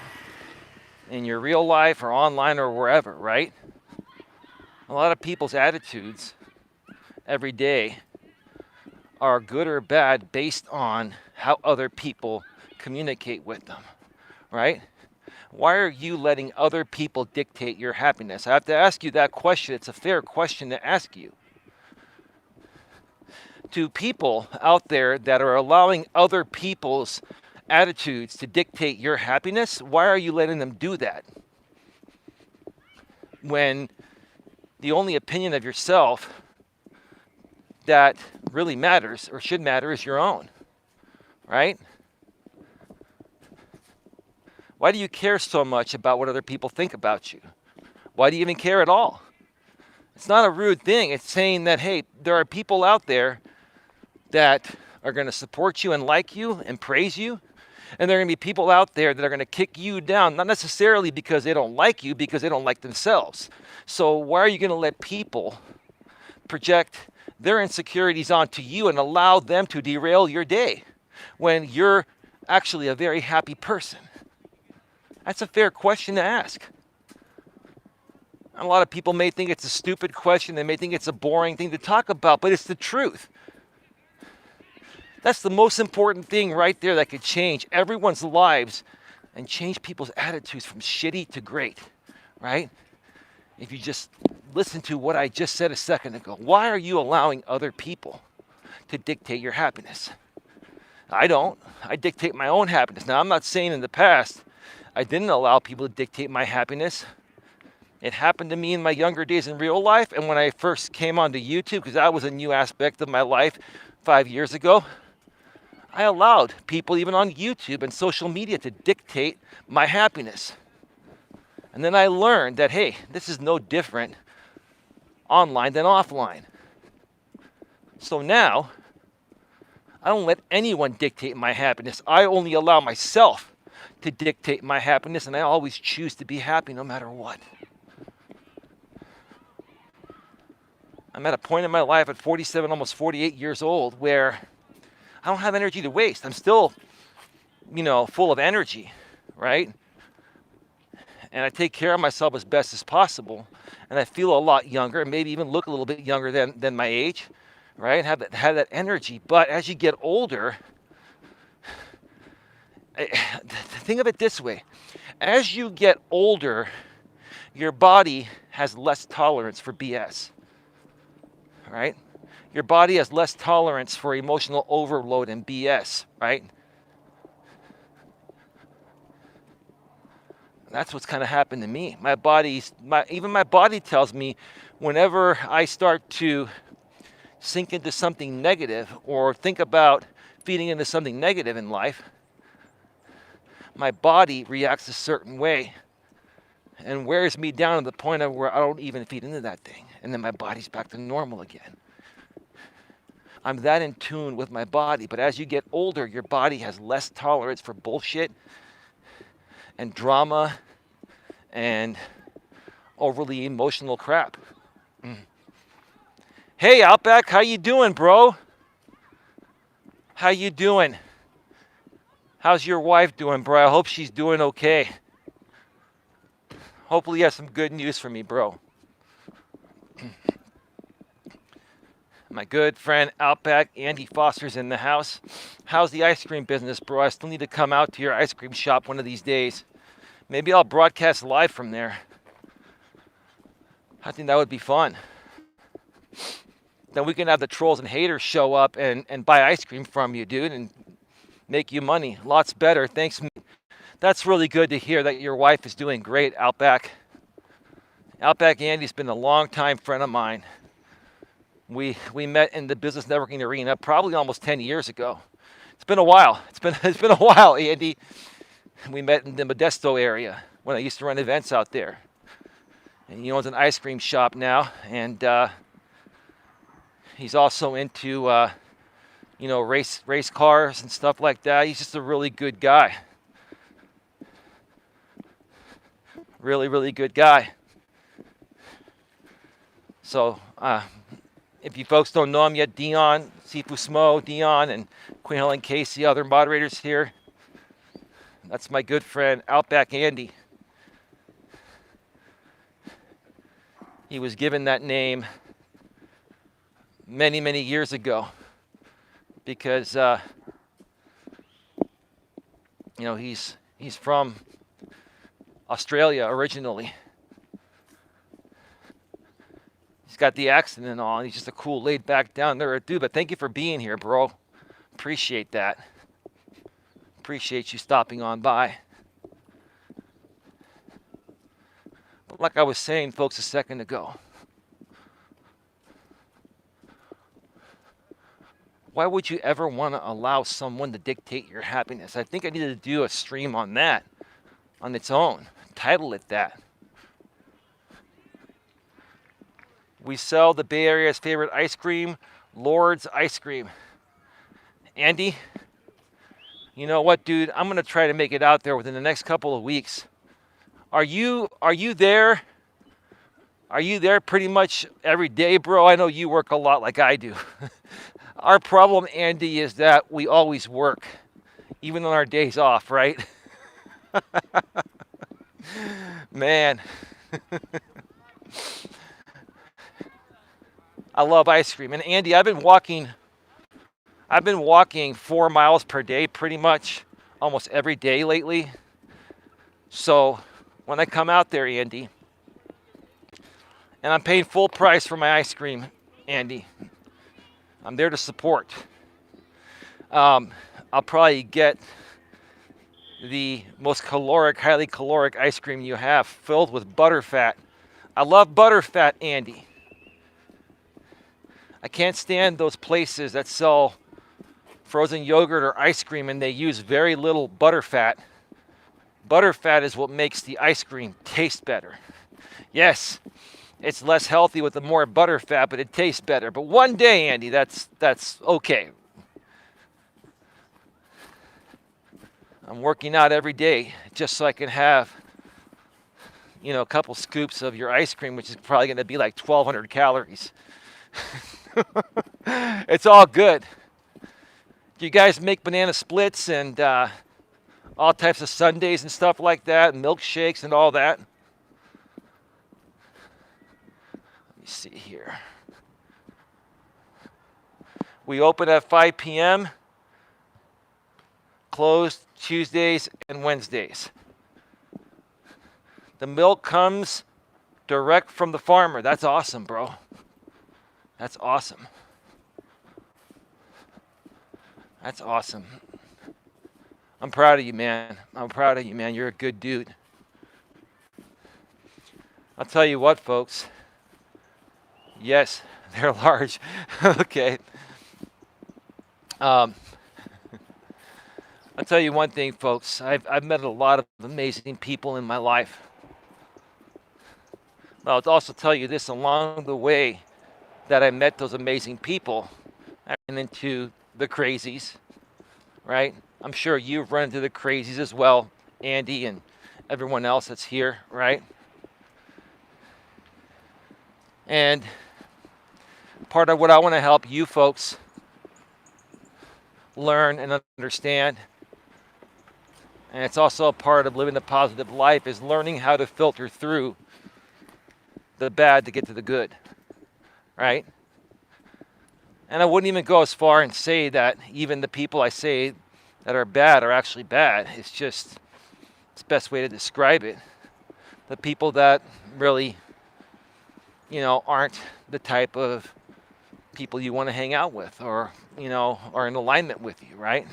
in your real life or online or wherever, right? A lot of people's attitudes every day are good or bad based on how other people communicate with them, right? Why are you letting other people dictate your happiness? I have to ask you that question. It's a fair question to ask you. To people out there that are allowing other people's attitudes to dictate your happiness, why are you letting them do that? When the only opinion of yourself that really matters or should matter is your own, right? Why do you care so much about what other people think about you? Why do you even care at all? It's not a rude thing. It's saying that, hey, there are people out there that are going to support you and like you and praise you. And there are going to be people out there that are going to kick you down, not necessarily because they don't like you, because they don't like themselves. So why are you going to let people project their insecurities onto you and allow them to derail your day when you're actually a very happy person? That's a fair question to ask. A lot of people may think it's a stupid question. They may think it's a boring thing to talk about, but it's the truth. That's the most important thing right there that could change everyone's lives and change people's attitudes from shitty to great, right? If you just listen to what I just said a second ago, why are you allowing other people to dictate your happiness? I don't. I dictate my own happiness. Now, I'm not saying in the past I didn't allow people to dictate my happiness. It happened to me in my younger days in real life, and when I first came onto YouTube, because that was a new aspect of my life 5 years ago, I allowed people even on YouTube and social media to dictate my happiness. And then I learned that, hey, this is no different online than offline. So now, I don't let anyone dictate my happiness. I only allow myself to dictate my happiness, and I always choose to be happy no matter what. I'm at a point in my life at 47, almost 48 years old, where I don't have energy to waste. I'm still, full of energy, right? And I take care of myself as best as possible. And I feel a lot younger, and maybe even look a little bit younger than my age, right? Have that energy. But as you get older, think of it this way. As you get older, your body has less tolerance for BS, right? Your body has less tolerance for emotional overload and BS, right? That's what's kind of happened to me. Even my body tells me whenever I start to sink into something negative or think about feeding into something negative in life, my body reacts a certain way and wears me down to the point of where I don't even feed into that thing. And then my body's back to normal again. I'm that in tune with my body. But as you get older, your body has less tolerance for bullshit and drama and overly emotional crap. Hey, Outback, how you doing, bro? How you doing? How's your wife doing, bro? I hope she's doing okay. Hopefully you have some good news for me, bro. My good friend Outback, Andy Foster's in the house. How's the ice cream business, bro? I still need to come out to your ice cream shop one of these days. Maybe I'll broadcast live from there. I think that would be fun. Then we can have the trolls and haters show up and buy ice cream from you, dude, and make you money. Lots better. Thanks. That's really good to hear that your wife is doing great, Outback. Outback Andy's been a long-time friend of mine. We met in the business networking arena probably almost 10 years ago. It's been a while. It's been a while, Andy. We met in the Modesto area when I used to run events out there. And he owns an ice cream shop now, and he's also into race cars and stuff like that. He's just a really good guy. Really, really good guy. So, if you folks don't know him yet, Dion, Sifu Smo, Dion, and Queen Helen Casey, other moderators here. That's my good friend, Outback Andy. He was given that name many, many years ago because, he's from Australia originally. He's got the accent and all. And he's just a cool, laid-back, down-to-earth dude. But thank you for being here, bro. Appreciate that. Appreciate you stopping on by. But like I was saying, folks, a second ago, why would you ever want to allow someone to dictate your happiness? I think I needed to do a stream on that on its own. Title it that. We sell the Bay Area's favorite ice cream, Lord's Ice Cream. Andy, you know what, dude? I'm going to try to make it out there within the next couple of weeks. Are you there? Are you there pretty much every day, bro? I know you work a lot like I do. Our problem, Andy, is that we always work, even on our days off, right? Man. I love ice cream. And Andy, I've been walking 4 miles per day pretty much almost every day lately. So when I come out there, Andy, and I'm paying full price for my ice cream, Andy, I'm there to support. I'll probably get the most caloric, highly caloric ice cream you have, filled with butterfat. I love butterfat, Andy. I can't stand those places that sell frozen yogurt or ice cream and they use very little butterfat. Butterfat is what makes the ice cream taste better. Yes, it's less healthy with the more butterfat, but it tastes better. But one day, Andy, that's okay. I'm working out every day just so I can have, a couple scoops of your ice cream, which is probably going to be like 1,200 calories. It's all good. You guys make banana splits and all types of sundaes and stuff like that, and milkshakes and all that. Let me see here. We open at 5 p.m., closed Tuesdays and Wednesdays. The milk comes direct from the farmer. That's awesome, bro. That's awesome. That's awesome. I'm proud of you, man. I'm proud of you, man. You're a good dude. I'll tell you what, folks. Yes, they're large. Okay. I'll tell you one thing, folks. I've met a lot of amazing people in my life. But I'll also tell you this, along the way that I met those amazing people, I ran into the crazies, right? I'm sure you've run into the crazies as well, Andy and everyone else that's here, right? And part of what I want to help you folks learn and understand, and it's also a part of living a positive life, is learning how to filter through the bad to get to the good, right? And I wouldn't even go as far and say that even the people I say that are bad are actually bad. It's the best way to describe it. The people that really, aren't the type of people you want to hang out with or, are in alignment with you, right?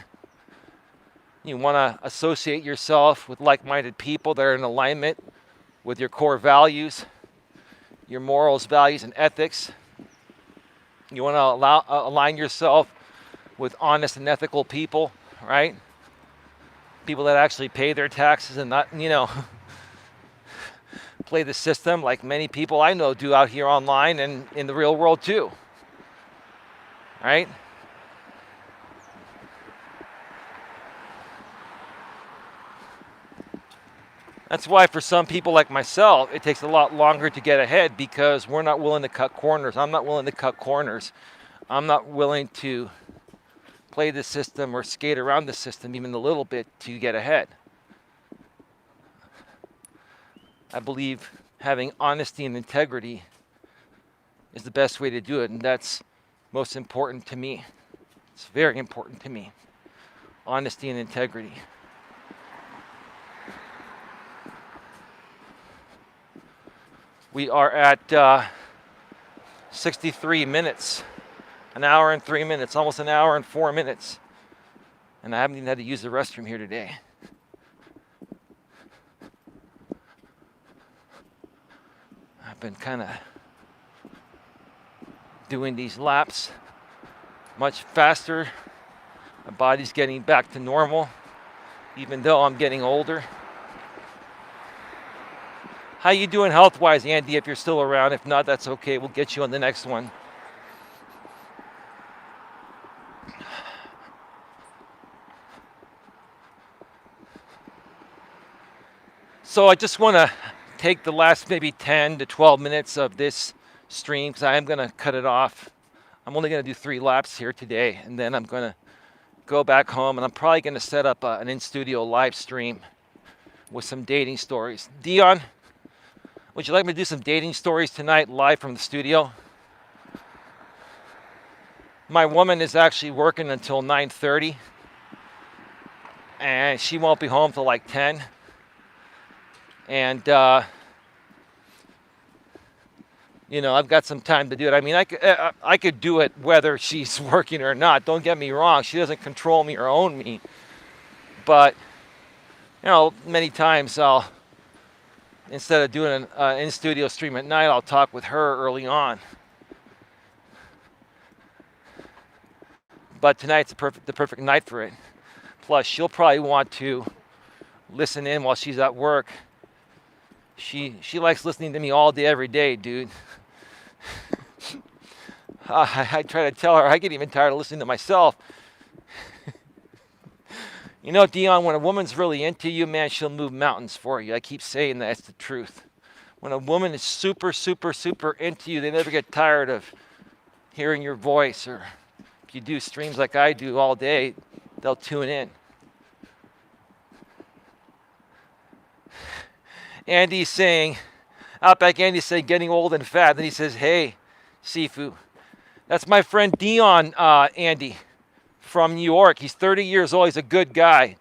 You want to associate yourself with like-minded people that are in alignment with your core values, your morals, values, and ethics. You want to align yourself with honest and ethical people, right? People that actually pay their taxes and not, play the system like many people I know do out here online and in the real world too, right? That's why for some people like myself, it takes a lot longer to get ahead because we're not willing to cut corners. I'm not willing to cut corners. I'm not willing to play the system or skate around the system even a little bit to get ahead. I believe having honesty and integrity is the best way to do it, and that's most important to me. It's very important to me. Honesty and integrity. We are at 63 minutes, an hour and 3 minutes, almost an hour and 4 minutes. And I haven't even had to use the restroom here today. I've been kind of doing these laps much faster. My body's getting back to normal, even though I'm getting older. How you doing health-wise, Andy, if you're still around? If not, that's okay. We'll get you on the next one. So I just want to take the last maybe 10 to 12 minutes of this stream because I am going to cut it off. I'm only going to do 3 laps here today, and then I'm going to go back home, and I'm probably going to set up an in-studio live stream with some dating stories. Dion, would you like me to do some dating stories tonight live from the studio? My woman is actually working until 9:30, and she won't be home till like 10. And I've got some time to do it. I mean, I could do it whether she's working or not. Don't get me wrong. She doesn't control me or own me. But, many times instead of doing an in-studio stream at night, I'll talk with her early on. But tonight's the perfect night for it. Plus, she'll probably want to listen in while she's at work. She likes listening to me all day, every day, dude. I try to tell her I get even tired of listening to myself. Dion, when a woman's really into you, man, she'll move mountains for you. I keep saying that. It's the truth. When a woman is super, super, super into you, they never get tired of hearing your voice. Or if you do streams like I do all day, they'll tune in. Andy's saying, Outback Andy's saying, getting old and fat. Then he says, hey, Sifu. That's my friend Dion, Andy, from New York. He's 30 years old. He's a good guy.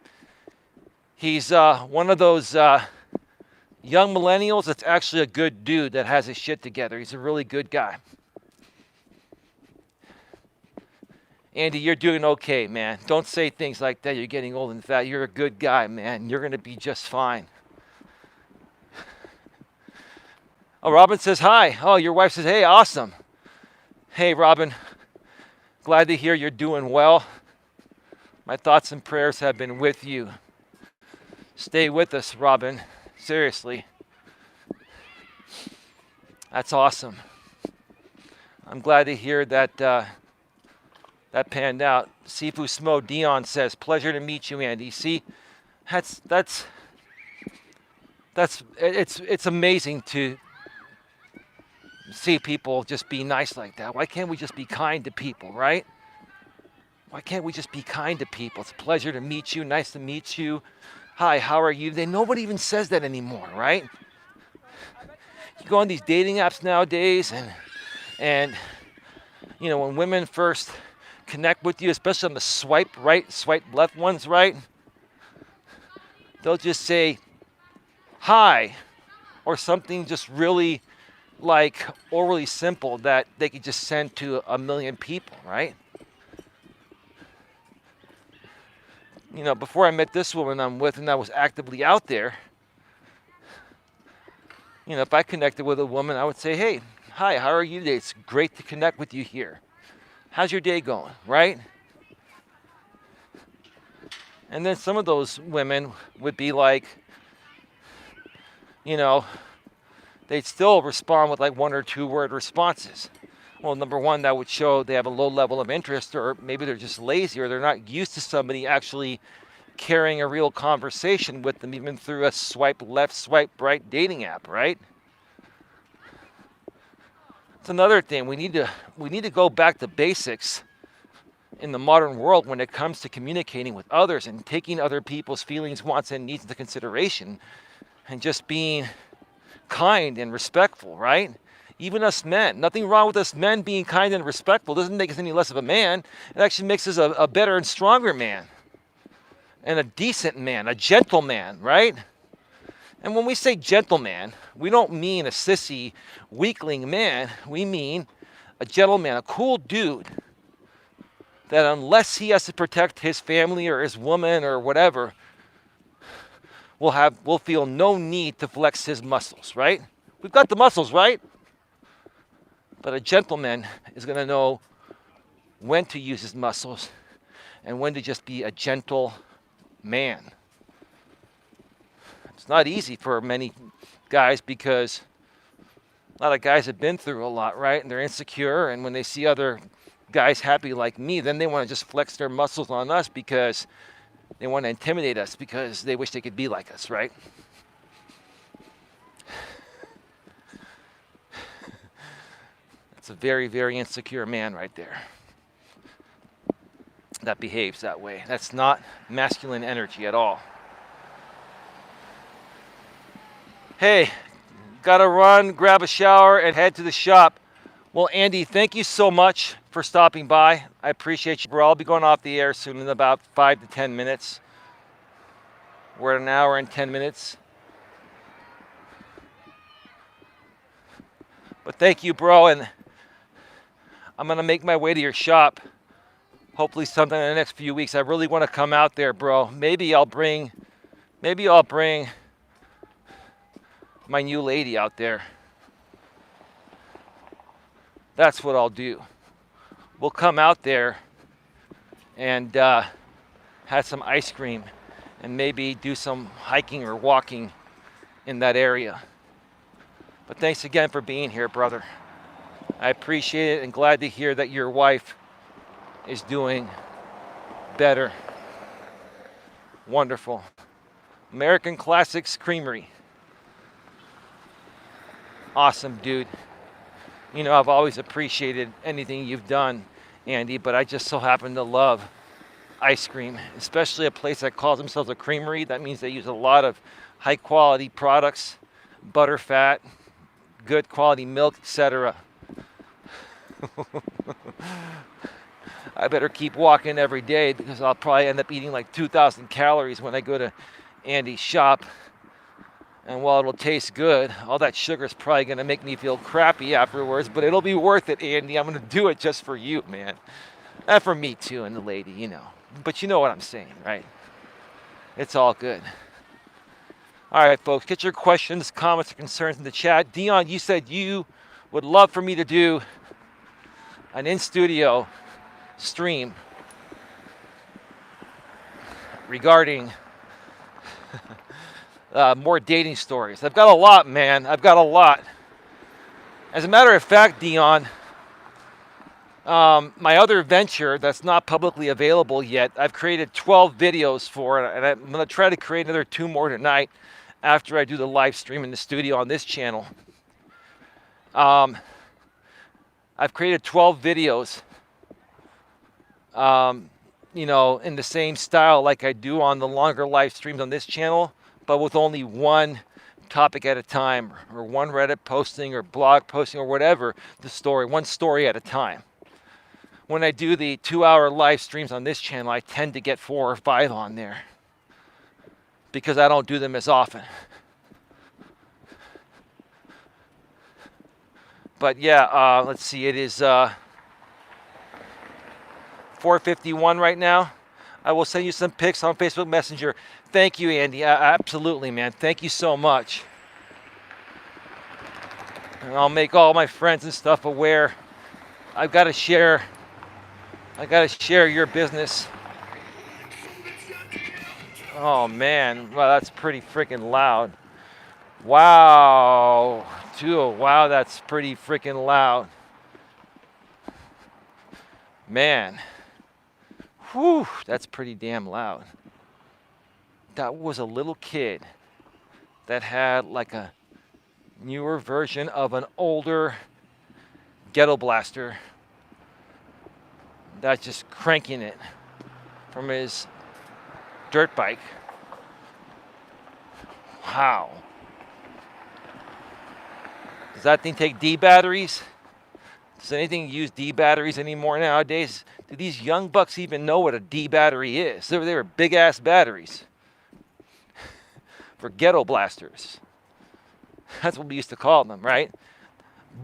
He's one of those young millennials that's actually a good dude that has his shit together. He's a really good guy. Andy, you're doing okay, man. Don't say things like that. You're getting old and fat. You're a good guy, man. You're going to be just fine. Oh, Robin says hi. Oh, your wife says, hey, awesome. Hey, Robin. Glad to hear you're doing well. My thoughts and prayers have been with you. Stay with us, Robin. Seriously. That's awesome. I'm glad to hear that that panned out. Sifu Smo Dion says, pleasure to meet you, Andy. See, it's amazing to see people just be nice like that. Why can't we just be kind to people, right? Why can't we just be kind to people? It's a pleasure to meet you. Nice to meet you. Hi, how are you? Nobody even says that anymore, right? You go on these dating apps nowadays, and when women first connect with you, especially on the swipe right, swipe left ones, right? They'll just say hi, or something just really like overly simple that they could just send to a million people, right? Before I met this woman I'm with and I was actively out there, if I connected with a woman, I would say, hey, hi, how are you today? It's great to connect with you here. How's your day going, right? And then some of those women would be like, they'd still respond with like 1 or 2 word responses. Well, number one, that would show they have a low level of interest, or maybe they're just lazy, or they're not used to somebody actually carrying a real conversation with them, even through a swipe left, swipe right dating app, right? It's another thing. We need to go back to basics in the modern world when it comes to communicating with others and taking other people's feelings, wants, and needs into consideration, and just being kind and respectful, right? Even us men. Nothing wrong with us men being kind and respectful. Doesn't make us any less of a man. It actually makes us a better and stronger man. And a decent man, a gentleman, right? And when we say gentleman, we don't mean a sissy, weakling man. We mean a gentleman, a cool dude that unless he has to protect his family or his woman or whatever, will feel no need to flex his muscles, right? We've got the muscles, right? But a gentleman is going to know when to use his muscles and when to just be a gentle man. It's not easy for many guys because a lot of guys have been through a lot, right? And they're insecure, and when they see other guys happy like me, then they want to just flex their muscles on us because they want to intimidate us because they wish they could be like us, right? It's a very, very insecure man right there that behaves that way. That's not masculine energy at all. Hey, gotta run, grab a shower, and head to the shop. Well, Andy, thank you so much for stopping by. I appreciate you, bro. I'll be going off the air soon in about 5 to 10 minutes. We're at an hour and 10 minutes. But thank you, bro, and I'm going to make my way to your shop. Hopefully sometime in the next few weeks. I really want to come out there, bro. Maybe I'll bring my new lady out there. That's what I'll do. We'll come out there and have some ice cream and maybe do some hiking or walking in that area. But thanks again for being here, brother. I appreciate it and glad to hear that your wife is doing better. Wonderful. American Classics Creamery. Awesome, dude. You know, I've always appreciated anything you've done, Andy, but I just so happen to love ice cream, especially a place that calls themselves a creamery. That means they use a lot of high quality products, butter, fat, good quality milk, etc. I better keep walking every day because I'll probably end up eating like 2,000 calories when I go to Andy's shop. And while it'll taste good, all that sugar is probably going to make me feel crappy afterwards, but it'll be worth it, Andy. I'm going to do it just for you, man. And for me too, and the lady, you know. But you know what I'm saying, right? It's all good. All right, folks, get your questions, comments, or concerns in the chat. Dion, you said you would love for me to do an in-studio stream regarding more dating stories. I've got a lot, man. I've got a lot. As a matter of fact, Dion, my other venture that's not publicly available yet, I've created 12 videos for it, and I'm going to try to create another 2 more tonight after I do the live stream in the studio on this channel. I've created 12 videos, you know, in the same style like I do on the longer live streams on this channel, but with only one topic at a time, or one Reddit posting or blog posting or whatever the story, one story at a time. When I do the 2-hour live streams on this channel, I tend to get 4 or 5 on there because I don't do them as often. But yeah, let's see, it is 4:51 right now. I will send you some pics on Facebook Messenger. Thank you, Andy. Absolutely, man. Thank you so much. And I'll make all my friends and stuff aware. I've got to share your business. Oh, man. Wow, that's pretty freaking loud. Wow. Dude, wow, that's pretty freaking loud. Man. Whew, that's pretty damn loud. That was a little kid that had like a newer version of an older ghetto blaster that's just cranking it from his dirt bike. Wow. Does that thing take D batteries? Does anything use D batteries anymore nowadays? Do these young bucks even know what a D battery is? They were big ass batteries for ghetto blasters. That's what we used to call them, right?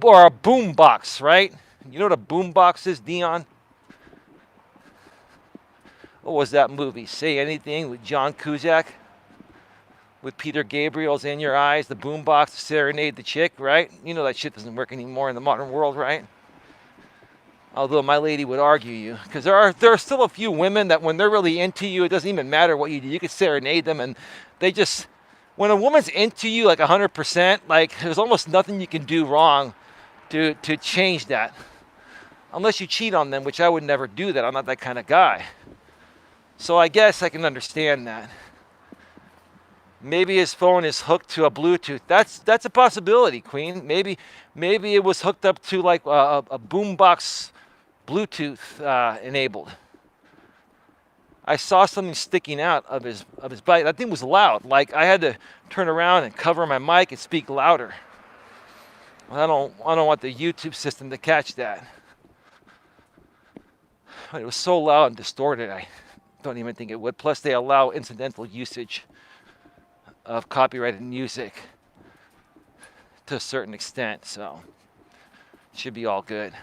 Or a boom box, right? You know what a boom box is, Dion? What was that movie? Say Anything with John Cusack? With Peter Gabriel's In Your Eyes, the boom box to serenade the chick, right? You know that shit doesn't work anymore in the modern world, right? Although my lady would argue you, because there are still a few women that when they're really into you, it doesn't even matter what you do. You can serenade them, and they just, when a woman's into you like 100%, like there's almost nothing you can do wrong to change that, unless you cheat on them, which I would never do that. I'm not that kind of guy. So I guess I can understand that. Maybe his phone is hooked to a Bluetooth. That's a possibility, Queen. Maybe it was hooked up to like a boombox Bluetooth enabled. I saw something sticking out of his bike. That thing was loud. Like I had to turn around and cover my mic and speak louder. Well, I don't want the YouTube system to catch that. But it was so loud and distorted, I don't even think it would. Plus, they allow incidental usage of copyrighted music to a certain extent, so it should be all good.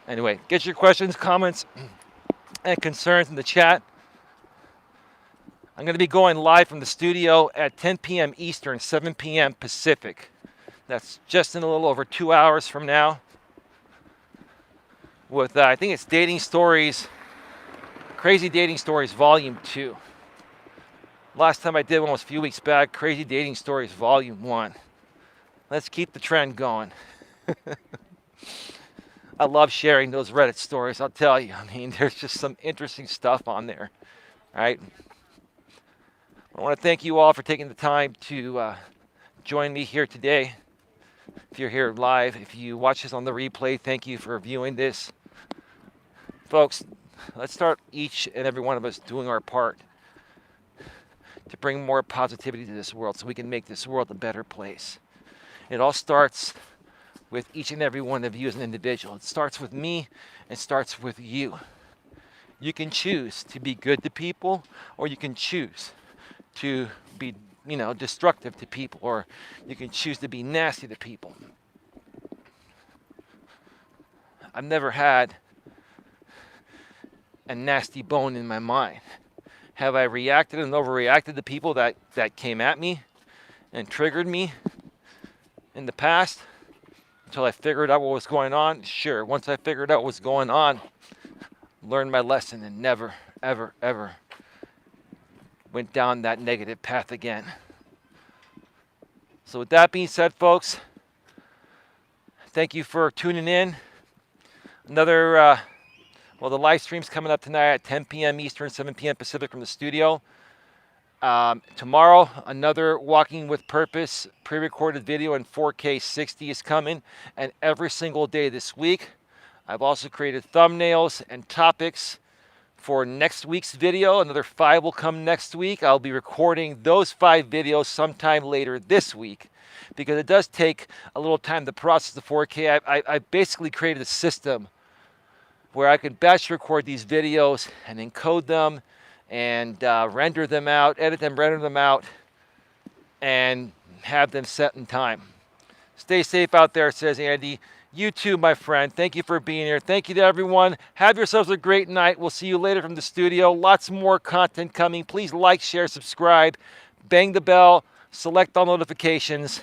Anyway, get your questions, comments, and concerns in the chat. I'm going to be going live from the studio at 10 p.m. Eastern, 7 p.m. Pacific. That's just in a little over 2 hours from now. With, I think it's Dating Stories, Crazy Dating Stories Volume 2. Last time I did one was a few weeks back, Crazy Dating Stories Volume 1. Let's keep the trend going. I love sharing those Reddit stories, I'll tell you. I mean, there's just some interesting stuff on there, right? I want to thank you all for taking the time to join me here today. If you're here live, if you watch this on the replay, thank you for viewing this. Folks, let's start each and every one of us doing our part to bring more positivity to this world so we can make this world a better place. It all starts with each and every one of you as an individual. It starts with me, it starts with you. You can choose to be good to people, or you can choose to be, destructive to people, or you can choose to be nasty to people. I've never had a nasty bone in my mind. Have I reacted and overreacted to people that came at me and triggered me in the past until I figured out what was going on? Sure. Once I figured out what was going on, learned my lesson and never, ever, ever went down that negative path again. So with that being said, folks, thank you for tuning in. Another, the live stream's coming up tonight at 10 p.m. Eastern, 7 p.m. Pacific from the studio. Tomorrow, another Walking with Purpose pre-recorded video in 4K 60 is coming. And every single day this week, I've also created thumbnails and topics for next week's video. Another 5 will come next week. I'll be recording those 5 videos sometime later this week because it does take a little time to process the 4K. I basically created a system where I can batch record these videos and encode them and render them out, edit them, render them out, and have them set in time. Stay safe out there, says Andy. You too, my friend. Thank you for being here. Thank you to everyone. Have yourselves a great night. We'll see you later from the studio. Lots more content coming. Please like, share, subscribe, bang the bell, select all notifications,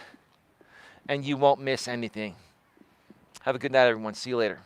and you won't miss anything. Have a good night, everyone. See you later.